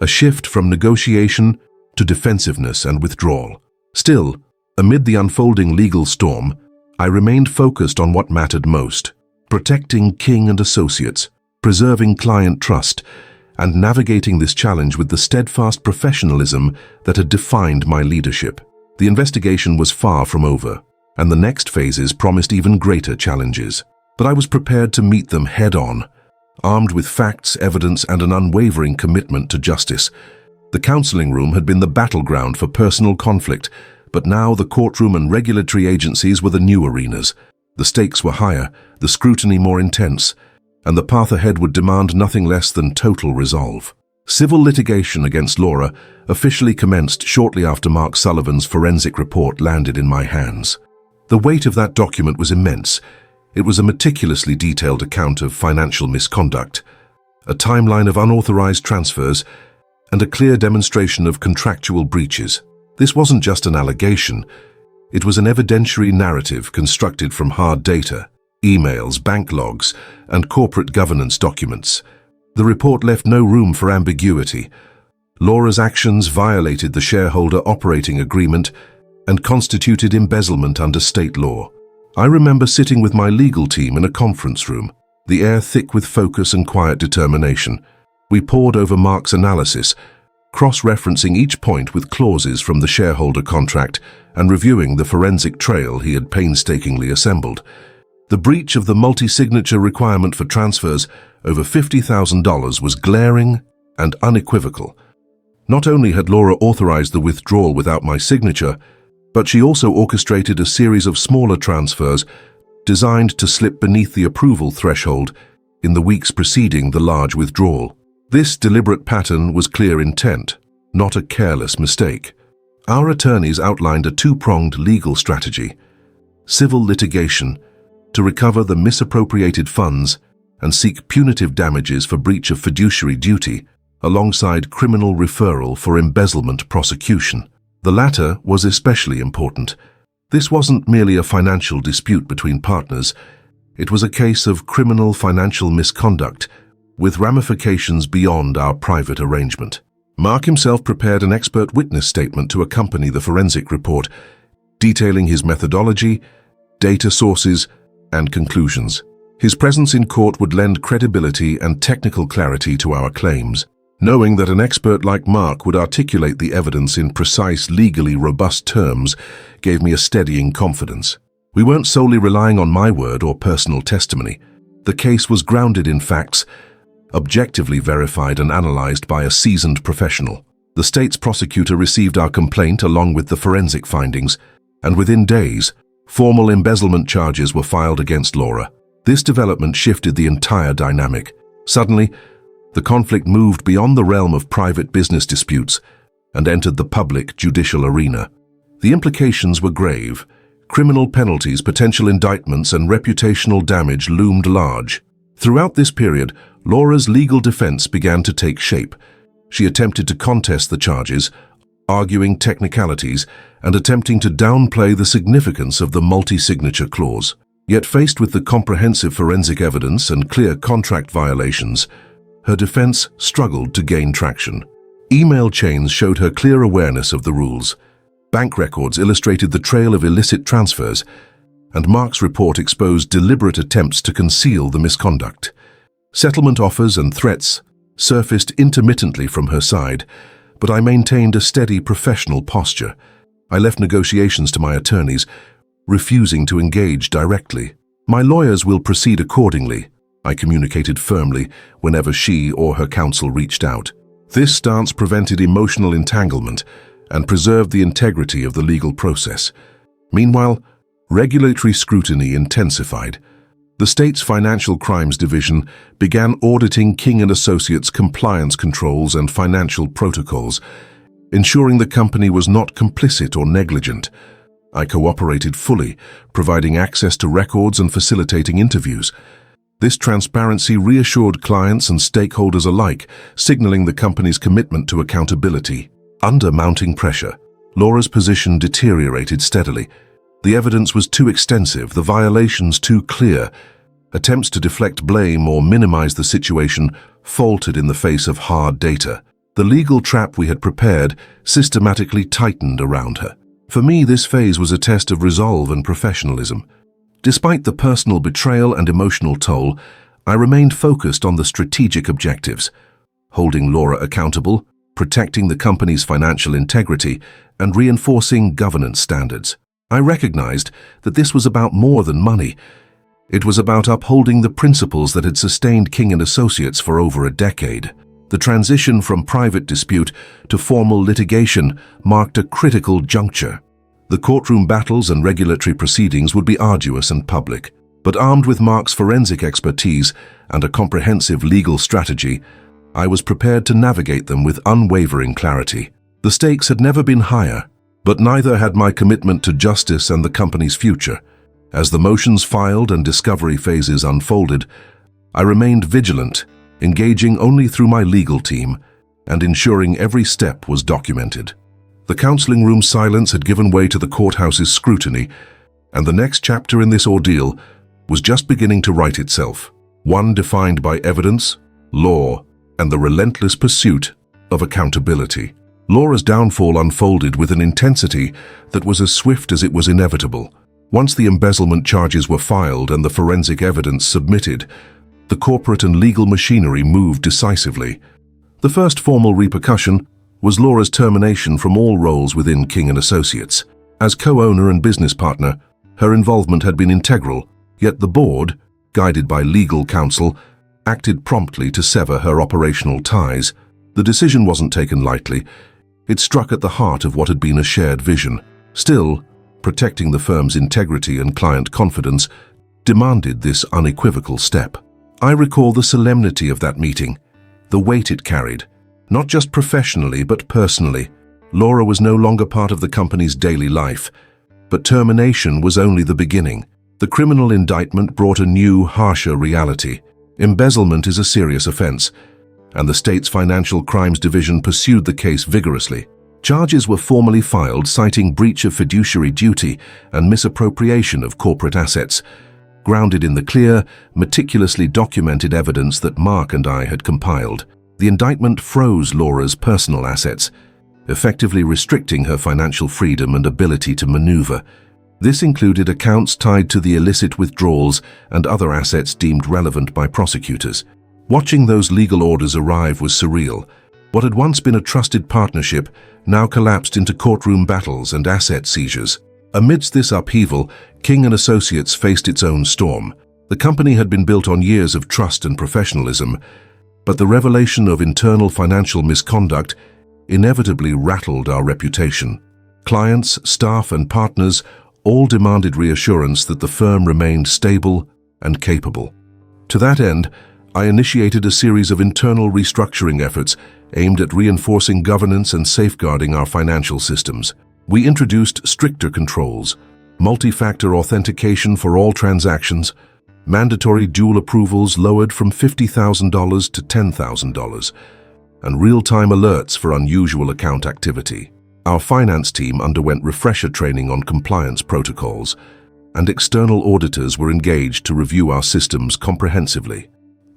a shift from negotiation to defensiveness and withdrawal. Still, amid the unfolding legal storm, I remained focused on what mattered most: protecting King & Associates, preserving client trust, and navigating this challenge with the steadfast professionalism that had defined my leadership. The investigation was far from over, and the next phases promised even greater challenges. But I was prepared to meet them head-on, armed with facts, evidence, and an unwavering commitment to justice. The counseling room had been the battleground for personal conflict, but now the courtroom and regulatory agencies were the new arenas. The stakes were higher, the scrutiny more intense, and the path ahead would demand nothing less than total resolve. Civil litigation against Laura officially commenced shortly after Mark Sullivan's forensic report landed in my hands. The weight of that document was immense. It was a meticulously detailed account of financial misconduct, a timeline of unauthorized transfers, and a clear demonstration of contractual breaches. This wasn't just an allegation. It was an evidentiary narrative constructed from hard data, emails, bank logs, and corporate governance documents. The report left no room for ambiguity. Laura's actions violated the shareholder operating agreement and constituted embezzlement under state law. I remember sitting with my legal team in a conference room, the air thick with focus and quiet determination. We pored over Mark's analysis, cross-referencing each point with clauses from the shareholder contract and reviewing the forensic trail he had painstakingly assembled. The breach of the multi-signature requirement for transfers over $50,000 was glaring and unequivocal. Not only had Laura authorized the withdrawal without my signature, but she also orchestrated a series of smaller transfers designed to slip beneath the approval threshold in the weeks preceding the large withdrawal. This deliberate pattern was clear intent, not a careless mistake. Our attorneys outlined a two-pronged legal strategy: civil litigation to recover the misappropriated funds and seek punitive damages for breach of fiduciary duty, alongside criminal referral for embezzlement prosecution. The latter was especially important. This wasn't merely a financial dispute between partners. It was a case of criminal financial misconduct with ramifications beyond our private arrangement. Mark himself prepared an expert witness statement to accompany the forensic report, detailing his methodology, data sources, and conclusions. His presence in court would lend credibility and technical clarity to our claims. Knowing that an expert like Mark would articulate the evidence in precise, legally robust terms gave me a steadying confidence. We weren't solely relying on my word or personal testimony. The case was grounded in facts, objectively verified and analyzed by a seasoned professional. The state's prosecutor received our complaint along with the forensic findings, and within days, formal embezzlement charges were filed against Laura. This development shifted the entire dynamic. Suddenly, the conflict moved beyond the realm of private business disputes and entered the public judicial arena. The implications were grave. Criminal penalties, potential indictments, and reputational damage loomed large. Throughout this period, Laura's legal defense began to take shape. She attempted to contest the charges, arguing technicalities and attempting to downplay the significance of the multi-signature clause. Yet faced with the comprehensive forensic evidence and clear contract violations, her defense struggled to gain traction. Email chains showed her clear awareness of the rules. Bank records illustrated the trail of illicit transfers, and Mark's report exposed deliberate attempts to conceal the misconduct. Settlement offers and threats surfaced intermittently from her side, but I maintained a steady professional posture. I left negotiations to my attorneys, refusing to engage directly. "My lawyers will proceed accordingly," I communicated firmly whenever she or her counsel reached out. This stance prevented emotional entanglement and preserved the integrity of the legal process. Meanwhile, regulatory scrutiny intensified. The state's Financial Crimes Division began auditing King & Associates' compliance controls and financial protocols, ensuring the company was not complicit or negligent. I cooperated fully, providing access to records and facilitating interviews. This transparency reassured clients and stakeholders alike, signaling the company's commitment to accountability. Under mounting pressure, Laura's position deteriorated steadily. The evidence was too extensive, the violations too clear. Attempts to deflect blame or minimize the situation faltered in the face of hard data. The legal trap we had prepared systematically tightened around her. For me, this phase was a test of resolve and professionalism. Despite the personal betrayal and emotional toll, I remained focused on the strategic objectives: holding Laura accountable, protecting the company's financial integrity, and reinforcing governance standards. I recognized that this was about more than money. It was about upholding the principles that had sustained King and Associates for over a decade. The transition from private dispute to formal litigation marked a critical juncture. The courtroom battles and regulatory proceedings would be arduous and public, but armed with Mark's forensic expertise and a comprehensive legal strategy, I was prepared to navigate them with unwavering clarity. The stakes had never been higher, but neither had my commitment to justice and the company's future. As the motions filed and discovery phases unfolded, I remained vigilant, engaging only through my legal team and ensuring every step was documented. The counseling room's silence had given way to the courthouse's scrutiny, and the next chapter in this ordeal was just beginning to write itself, one defined by evidence, law, and the relentless pursuit of accountability. Laura's downfall unfolded with an intensity that was as swift as it was inevitable. Once the embezzlement charges were filed and the forensic evidence submitted, the corporate and legal machinery moved decisively. The first formal repercussion was Laura's termination from all roles within King & Associates. As co-owner and business partner, her involvement had been integral, yet the board, guided by legal counsel, acted promptly to sever her operational ties. The decision wasn't taken lightly. It struck at the heart of what had been a shared vision. Still, protecting the firm's integrity and client confidence demanded this unequivocal step. I recall the solemnity of that meeting, the weight it carried, not just professionally but personally. Laura was no longer part of the company's daily life, but termination was only the beginning. The criminal indictment brought a new, harsher reality. Embezzlement is a serious offense, and the state's Financial Crimes Division pursued the case vigorously. Charges were formally filed citing breach of fiduciary duty and misappropriation of corporate assets, grounded in the clear, meticulously documented evidence that Mark and I had compiled. The indictment froze Laura's personal assets, effectively restricting her financial freedom and ability to maneuver. This included accounts tied to the illicit withdrawals and other assets deemed relevant by prosecutors. Watching those legal orders arrive was surreal. What had once been a trusted partnership now collapsed into courtroom battles and asset seizures. Amidst this upheaval, King & Associates faced its own storm. The company had been built on years of trust and professionalism, but the revelation of internal financial misconduct inevitably rattled our reputation. Clients, staff, and partners all demanded reassurance that the firm remained stable and capable. To that end, I initiated a series of internal restructuring efforts aimed at reinforcing governance and safeguarding our financial systems. We introduced stricter controls, multi-factor authentication for all transactions, mandatory dual approvals lowered from $50,000 to $10,000, and real-time alerts for unusual account activity. Our finance team underwent refresher training on compliance protocols, and external auditors were engaged to review our systems comprehensively.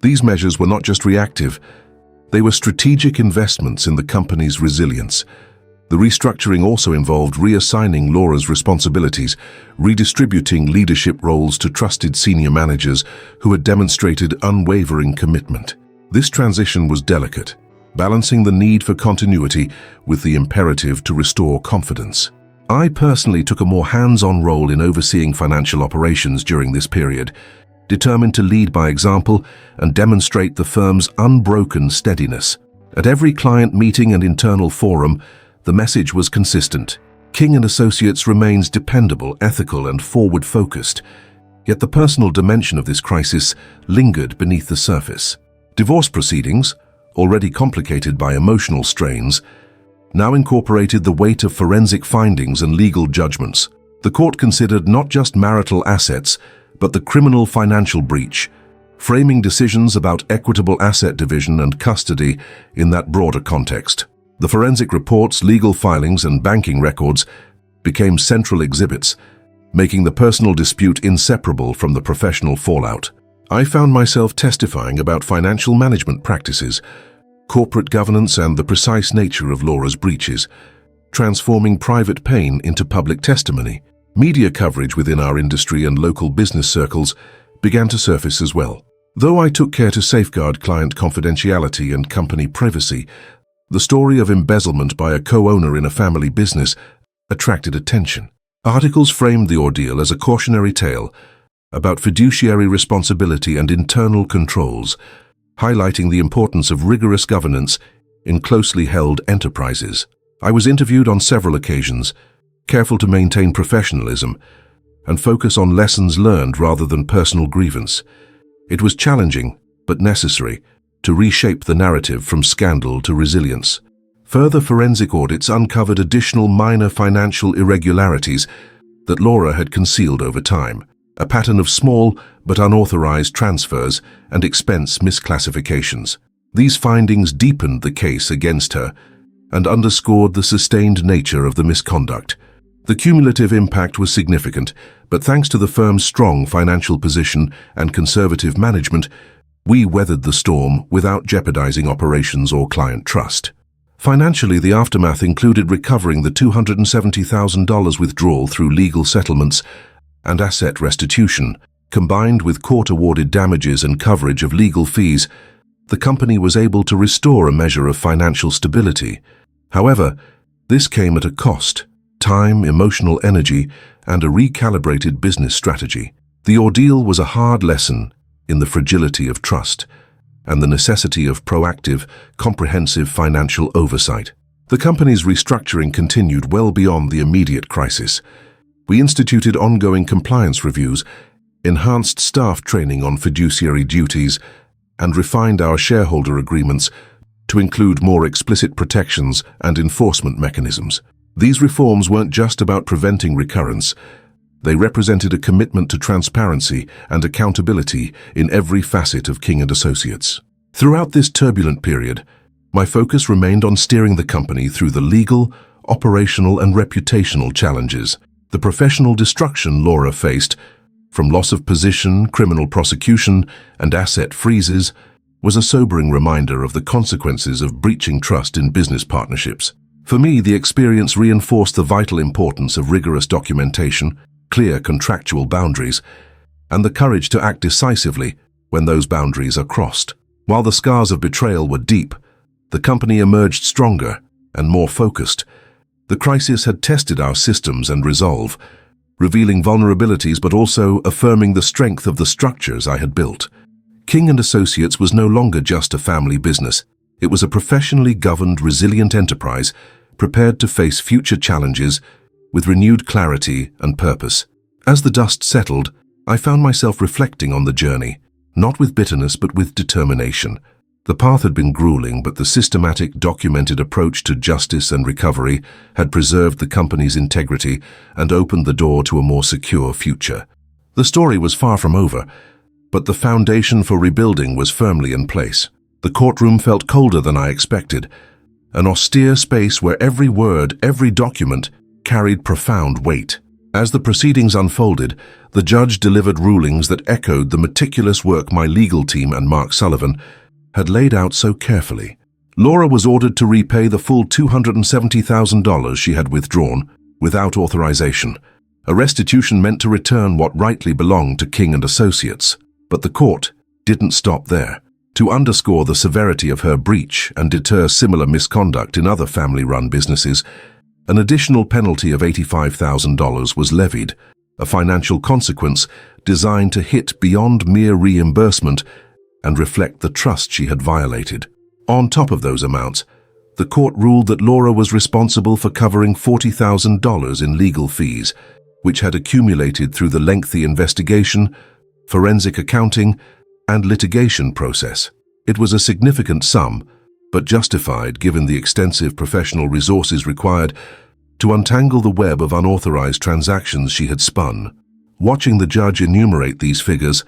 These measures were not just reactive, they were strategic investments in the company's resilience. The restructuring also involved reassigning Laura's responsibilities, redistributing leadership roles to trusted senior managers who had demonstrated unwavering commitment. This transition was delicate, balancing the need for continuity with the imperative to restore confidence. I personally took a more hands-on role in overseeing financial operations during this period, determined to lead by example and demonstrate the firm's unbroken steadiness. At every client meeting and internal forum, the message was consistent. King & Associates remains dependable, ethical, and forward-focused. Yet the personal dimension of this crisis lingered beneath the surface. Divorce proceedings, already complicated by emotional strains, now incorporated the weight of forensic findings and legal judgments. The court considered not just marital assets, but the criminal financial breach, framing decisions about equitable asset division and custody in that broader context. The forensic reports, legal filings, and banking records became central exhibits, making the personal dispute inseparable from the professional fallout. I found myself testifying about financial management practices, corporate governance, and the precise nature of Laura's breaches, transforming private pain into public testimony. Media coverage within our industry and local business circles began to surface as well. Though I took care to safeguard client confidentiality and company privacy, the story of embezzlement by a co-owner in a family business attracted attention. Articles framed the ordeal as a cautionary tale, about fiduciary responsibility and internal controls, highlighting the importance of rigorous governance in closely held enterprises. I was interviewed on several occasions, careful to maintain professionalism and focus on lessons learned rather than personal grievance. It was challenging, but necessary, to reshape the narrative from scandal to resilience. Further forensic audits uncovered additional minor financial irregularities that Laura had concealed over time, a pattern of small but unauthorized transfers and expense misclassifications. These findings deepened the case against her and underscored the sustained nature of the misconduct. The cumulative impact was significant, but thanks to the firm's strong financial position and conservative management, we weathered the storm without jeopardizing operations or client trust. Financially, the aftermath included recovering the $270,000 withdrawal through legal settlements and asset restitution. Combined with court-awarded damages and coverage of legal fees, the company was able to restore a measure of financial stability. However, this came at a cost: time, emotional energy, and a recalibrated business strategy. The ordeal was a hard lesson in the fragility of trust and the necessity of proactive, comprehensive financial oversight. The company's restructuring continued well beyond the immediate crisis. We instituted ongoing compliance reviews, enhanced staff training on fiduciary duties, and refined our shareholder agreements to include more explicit protections and enforcement mechanisms. These reforms weren't just about preventing recurrence. They represented a commitment to transparency and accountability in every facet of King & Associates. Throughout this turbulent period, my focus remained on steering the company through the legal, operational, and reputational challenges. The professional destruction Laura faced, from loss of position, criminal prosecution, and asset freezes, was a sobering reminder of the consequences of breaching trust in business partnerships. For me, the experience reinforced the vital importance of rigorous documentation, clear contractual boundaries, and the courage to act decisively when those boundaries are crossed. While the scars of betrayal were deep, the company emerged stronger and more focused. The crisis had tested our systems and resolve, revealing vulnerabilities but also affirming the strength of the structures I had built. King & Associates was no longer just a family business. It was a professionally governed, resilient enterprise prepared to face future challenges with renewed clarity and purpose. As the dust settled, I found myself reflecting on the journey, not with bitterness but with determination. The path had been grueling, but the systematic, documented approach to justice and recovery had preserved the company's integrity and opened the door to a more secure future. The story was far from over, but the foundation for rebuilding was firmly in place. The courtroom felt colder than I expected, an austere space where every word, every document, carried profound weight. As the proceedings unfolded, the judge delivered rulings that echoed the meticulous work my legal team and Mark Sullivan had laid out so carefully. Laura was ordered to repay the full $270,000 she had withdrawn without authorization. A restitution meant to return what rightly belonged to King & Associates. But the court didn't stop there. To underscore the severity of her breach and deter similar misconduct in other family-run businesses, an additional penalty of $85,000 was levied, a financial consequence designed to hit beyond mere reimbursement and reflect the trust she had violated. On top of those amounts, the court ruled that Laura was responsible for covering $40,000 in legal fees, which had accumulated through the lengthy investigation, forensic accounting, and litigation process. It was a significant sum, but justified given the extensive professional resources required to untangle the web of unauthorized transactions she had spun. Watching the judge enumerate these figures,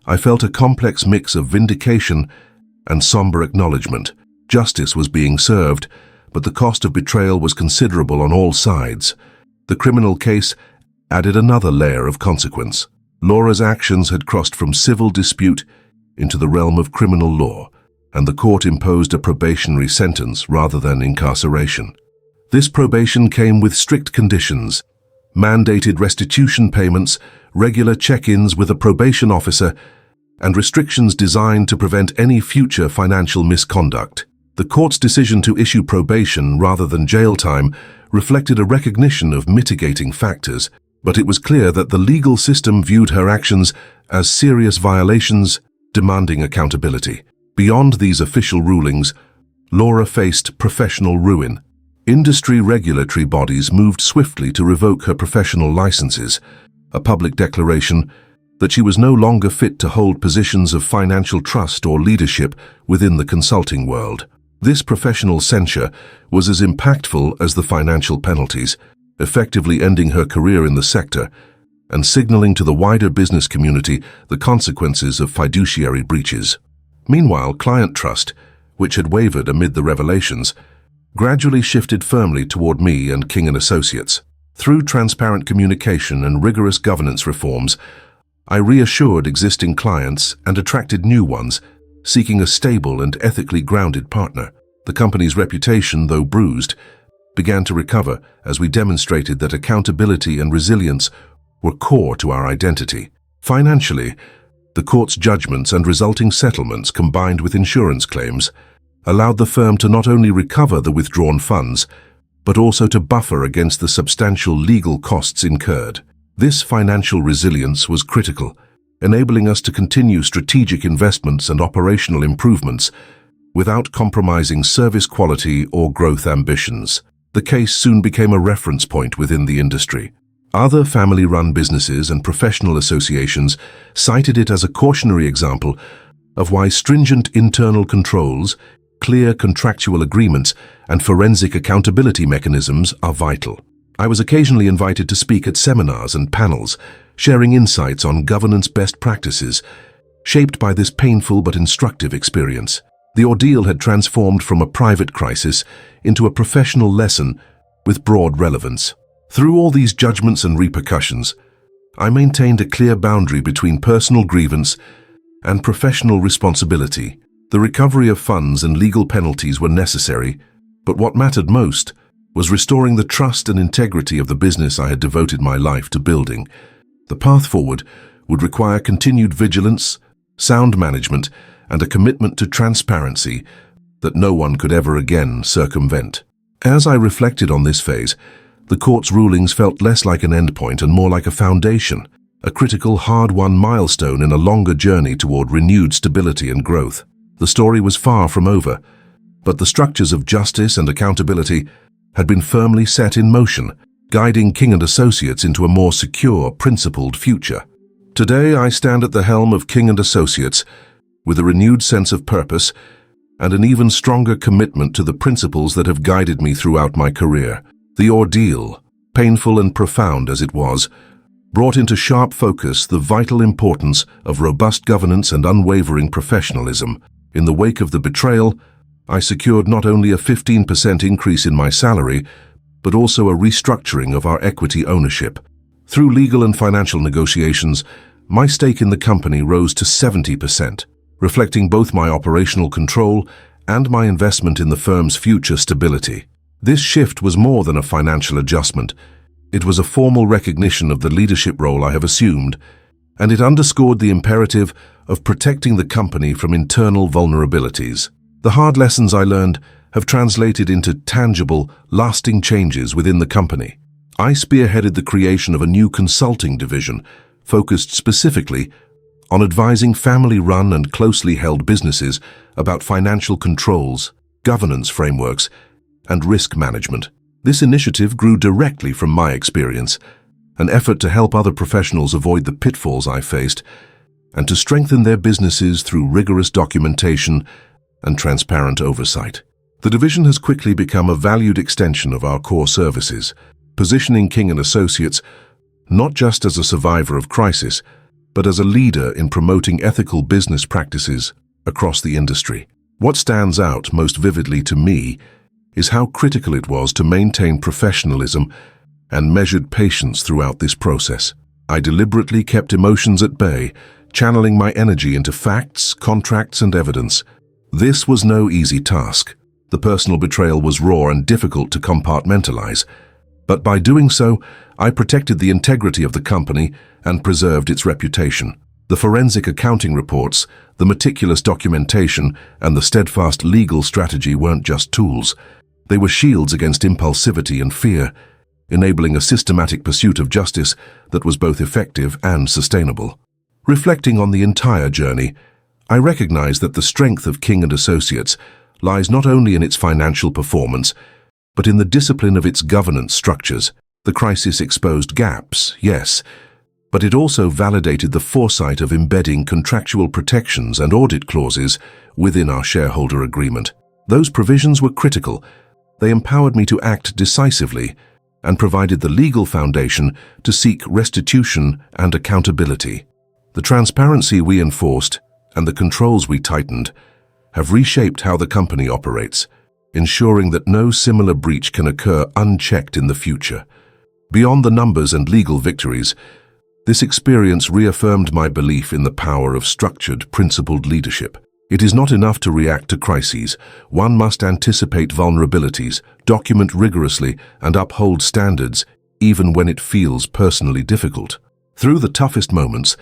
I felt a complex mix of vindication and somber acknowledgement. Justice was being served, but the cost of betrayal was considerable on all sides. The criminal case added another layer of consequence. Laura's actions had crossed from civil dispute into the realm of criminal law, and the court imposed a probationary sentence rather than incarceration. This probation came with strict conditions: mandated restitution payments, regular check-ins with a probation officer, and restrictions designed to prevent any future financial misconduct. The court's decision to issue probation rather than jail time reflected a recognition of mitigating factors. but it was clear that the legal system viewed her actions as serious violations, demanding accountability. Beyond these official rulings, Laura faced professional ruin. Industry regulatory bodies moved swiftly to revoke her professional licenses, a public declaration that she was no longer fit to hold positions of financial trust or leadership within the consulting world. This professional censure was as impactful as the financial penalties, effectively ending her career in the sector and signaling to the wider business community the consequences of fiduciary breaches. Meanwhile, client trust, which had wavered amid the revelations, gradually shifted firmly toward me and King & Associates. Through transparent communication and rigorous governance reforms, I reassured existing clients and attracted new ones, seeking a stable and ethically grounded partner. The company's reputation, though bruised, began to recover as we demonstrated that accountability and resilience were core to our identity. Financially, the court's judgments and resulting settlements, combined with insurance claims, allowed the firm to not only recover the withdrawn funds, but also to buffer against the substantial legal costs incurred. This financial resilience was critical, enabling us to continue strategic investments and operational improvements without compromising service quality or growth ambitions. The case soon became a reference point within the industry. Other family-run businesses and professional associations cited it as a cautionary example of why stringent internal controls, clear contractual agreements, and forensic accountability mechanisms are vital. I was occasionally invited to speak at seminars and panels, sharing insights on governance best practices, shaped by this painful but instructive experience. The ordeal had transformed from a private crisis into a professional lesson with broad relevance. Through all these judgments and repercussions, I maintained a clear boundary between personal grievance and professional responsibility. The recovery of funds and legal penalties were necessary, but what mattered most was restoring the trust and integrity of the business I had devoted my life to building. The path forward would require continued vigilance, sound management, and a commitment to transparency that no one could ever again circumvent. As I reflected on this phase, the court's rulings felt less like an endpoint and more like a foundation, a critical, hard-won milestone in a longer journey toward renewed stability and growth. The story was far from over, but the structures of justice and accountability had been firmly set in motion, guiding King & Associates into a more secure, principled future. Today, I stand at the helm of King & Associates with a renewed sense of purpose and an even stronger commitment to the principles that have guided me throughout my career. The ordeal, painful and profound as it was, brought into sharp focus the vital importance of robust governance and unwavering professionalism. In the wake of the betrayal, I secured not only a 15% increase in my salary, but also a restructuring of our equity ownership. Through legal and financial negotiations, my stake in the company rose to 70%, reflecting both my operational control and my investment in the firm's future stability. This shift was more than a financial adjustment. It was a formal recognition of the leadership role I have assumed, and it underscored the imperative of protecting the company from internal vulnerabilities. The hard lessons I learned have translated into tangible, lasting changes within the company. I spearheaded the creation of a new consulting division, focused specifically on advising family-run and closely held businesses about financial controls, governance frameworks, and risk management. This initiative grew directly from my experience, an effort to help other professionals avoid the pitfalls I faced and to strengthen their businesses through rigorous documentation and transparent oversight. The division has quickly become a valued extension of our core services, positioning King & Associates not just as a survivor of crisis, but as a leader in promoting ethical business practices across the industry. What stands out most vividly to me is how critical it was to maintain professionalism and measured patience throughout this process. I deliberately kept emotions at bay, channeling my energy into facts, contracts, and evidence. This was no easy task. The personal betrayal was raw and difficult to compartmentalize, but by doing so, I protected the integrity of the company and preserved its reputation. The forensic accounting reports, the meticulous documentation, and the steadfast legal strategy weren't just tools. They were shields against impulsivity and fear, enabling a systematic pursuit of justice that was both effective and sustainable. Reflecting on the entire journey, I recognize that the strength of King & Associates lies not only in its financial performance, but in the discipline of its governance structures. The crisis exposed gaps, yes, but it also validated the foresight of embedding contractual protections and audit clauses within our shareholder agreement. Those provisions were critical. They empowered me to act decisively and provided the legal foundation to seek restitution and accountability. The transparency we enforced and the controls we tightened have reshaped how the company operates, ensuring that no similar breach can occur unchecked in the future. Beyond the numbers and legal victories, this experience reaffirmed my belief in the power of structured, principled leadership. It is not enough to react to crises. One must anticipate vulnerabilities, document rigorously, and uphold standards, even when it feels personally difficult. Through the toughest moments,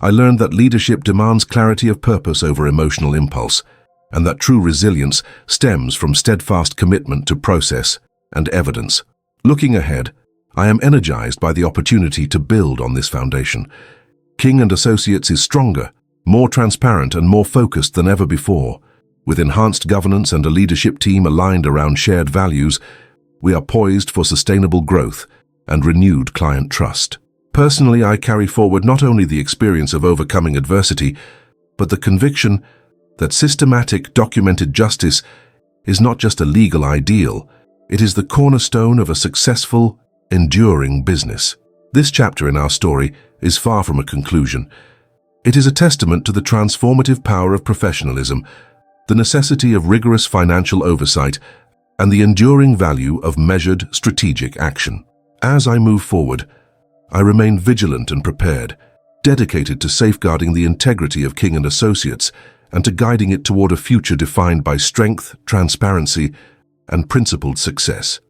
I learned that leadership demands clarity of purpose over emotional impulse, and that true resilience stems from steadfast commitment to process and evidence. Looking ahead, I am energized by the opportunity to build on this foundation. King & Associates is stronger, more transparent, and more focused than ever before. With enhanced governance and a leadership team aligned around shared values, we are poised for sustainable growth and renewed client trust. Personally, I carry forward not only the experience of overcoming adversity, but the conviction that systematic, documented justice is not just a legal ideal, it is the cornerstone of a successful, enduring business. This chapter in our story is far from a conclusion. It is a testament to the transformative power of professionalism, the necessity of rigorous financial oversight, and the enduring value of measured, strategic action. As I move forward, I remain vigilant and prepared, dedicated to safeguarding the integrity of King & Associates and to guiding it toward a future defined by strength, transparency, and principled success.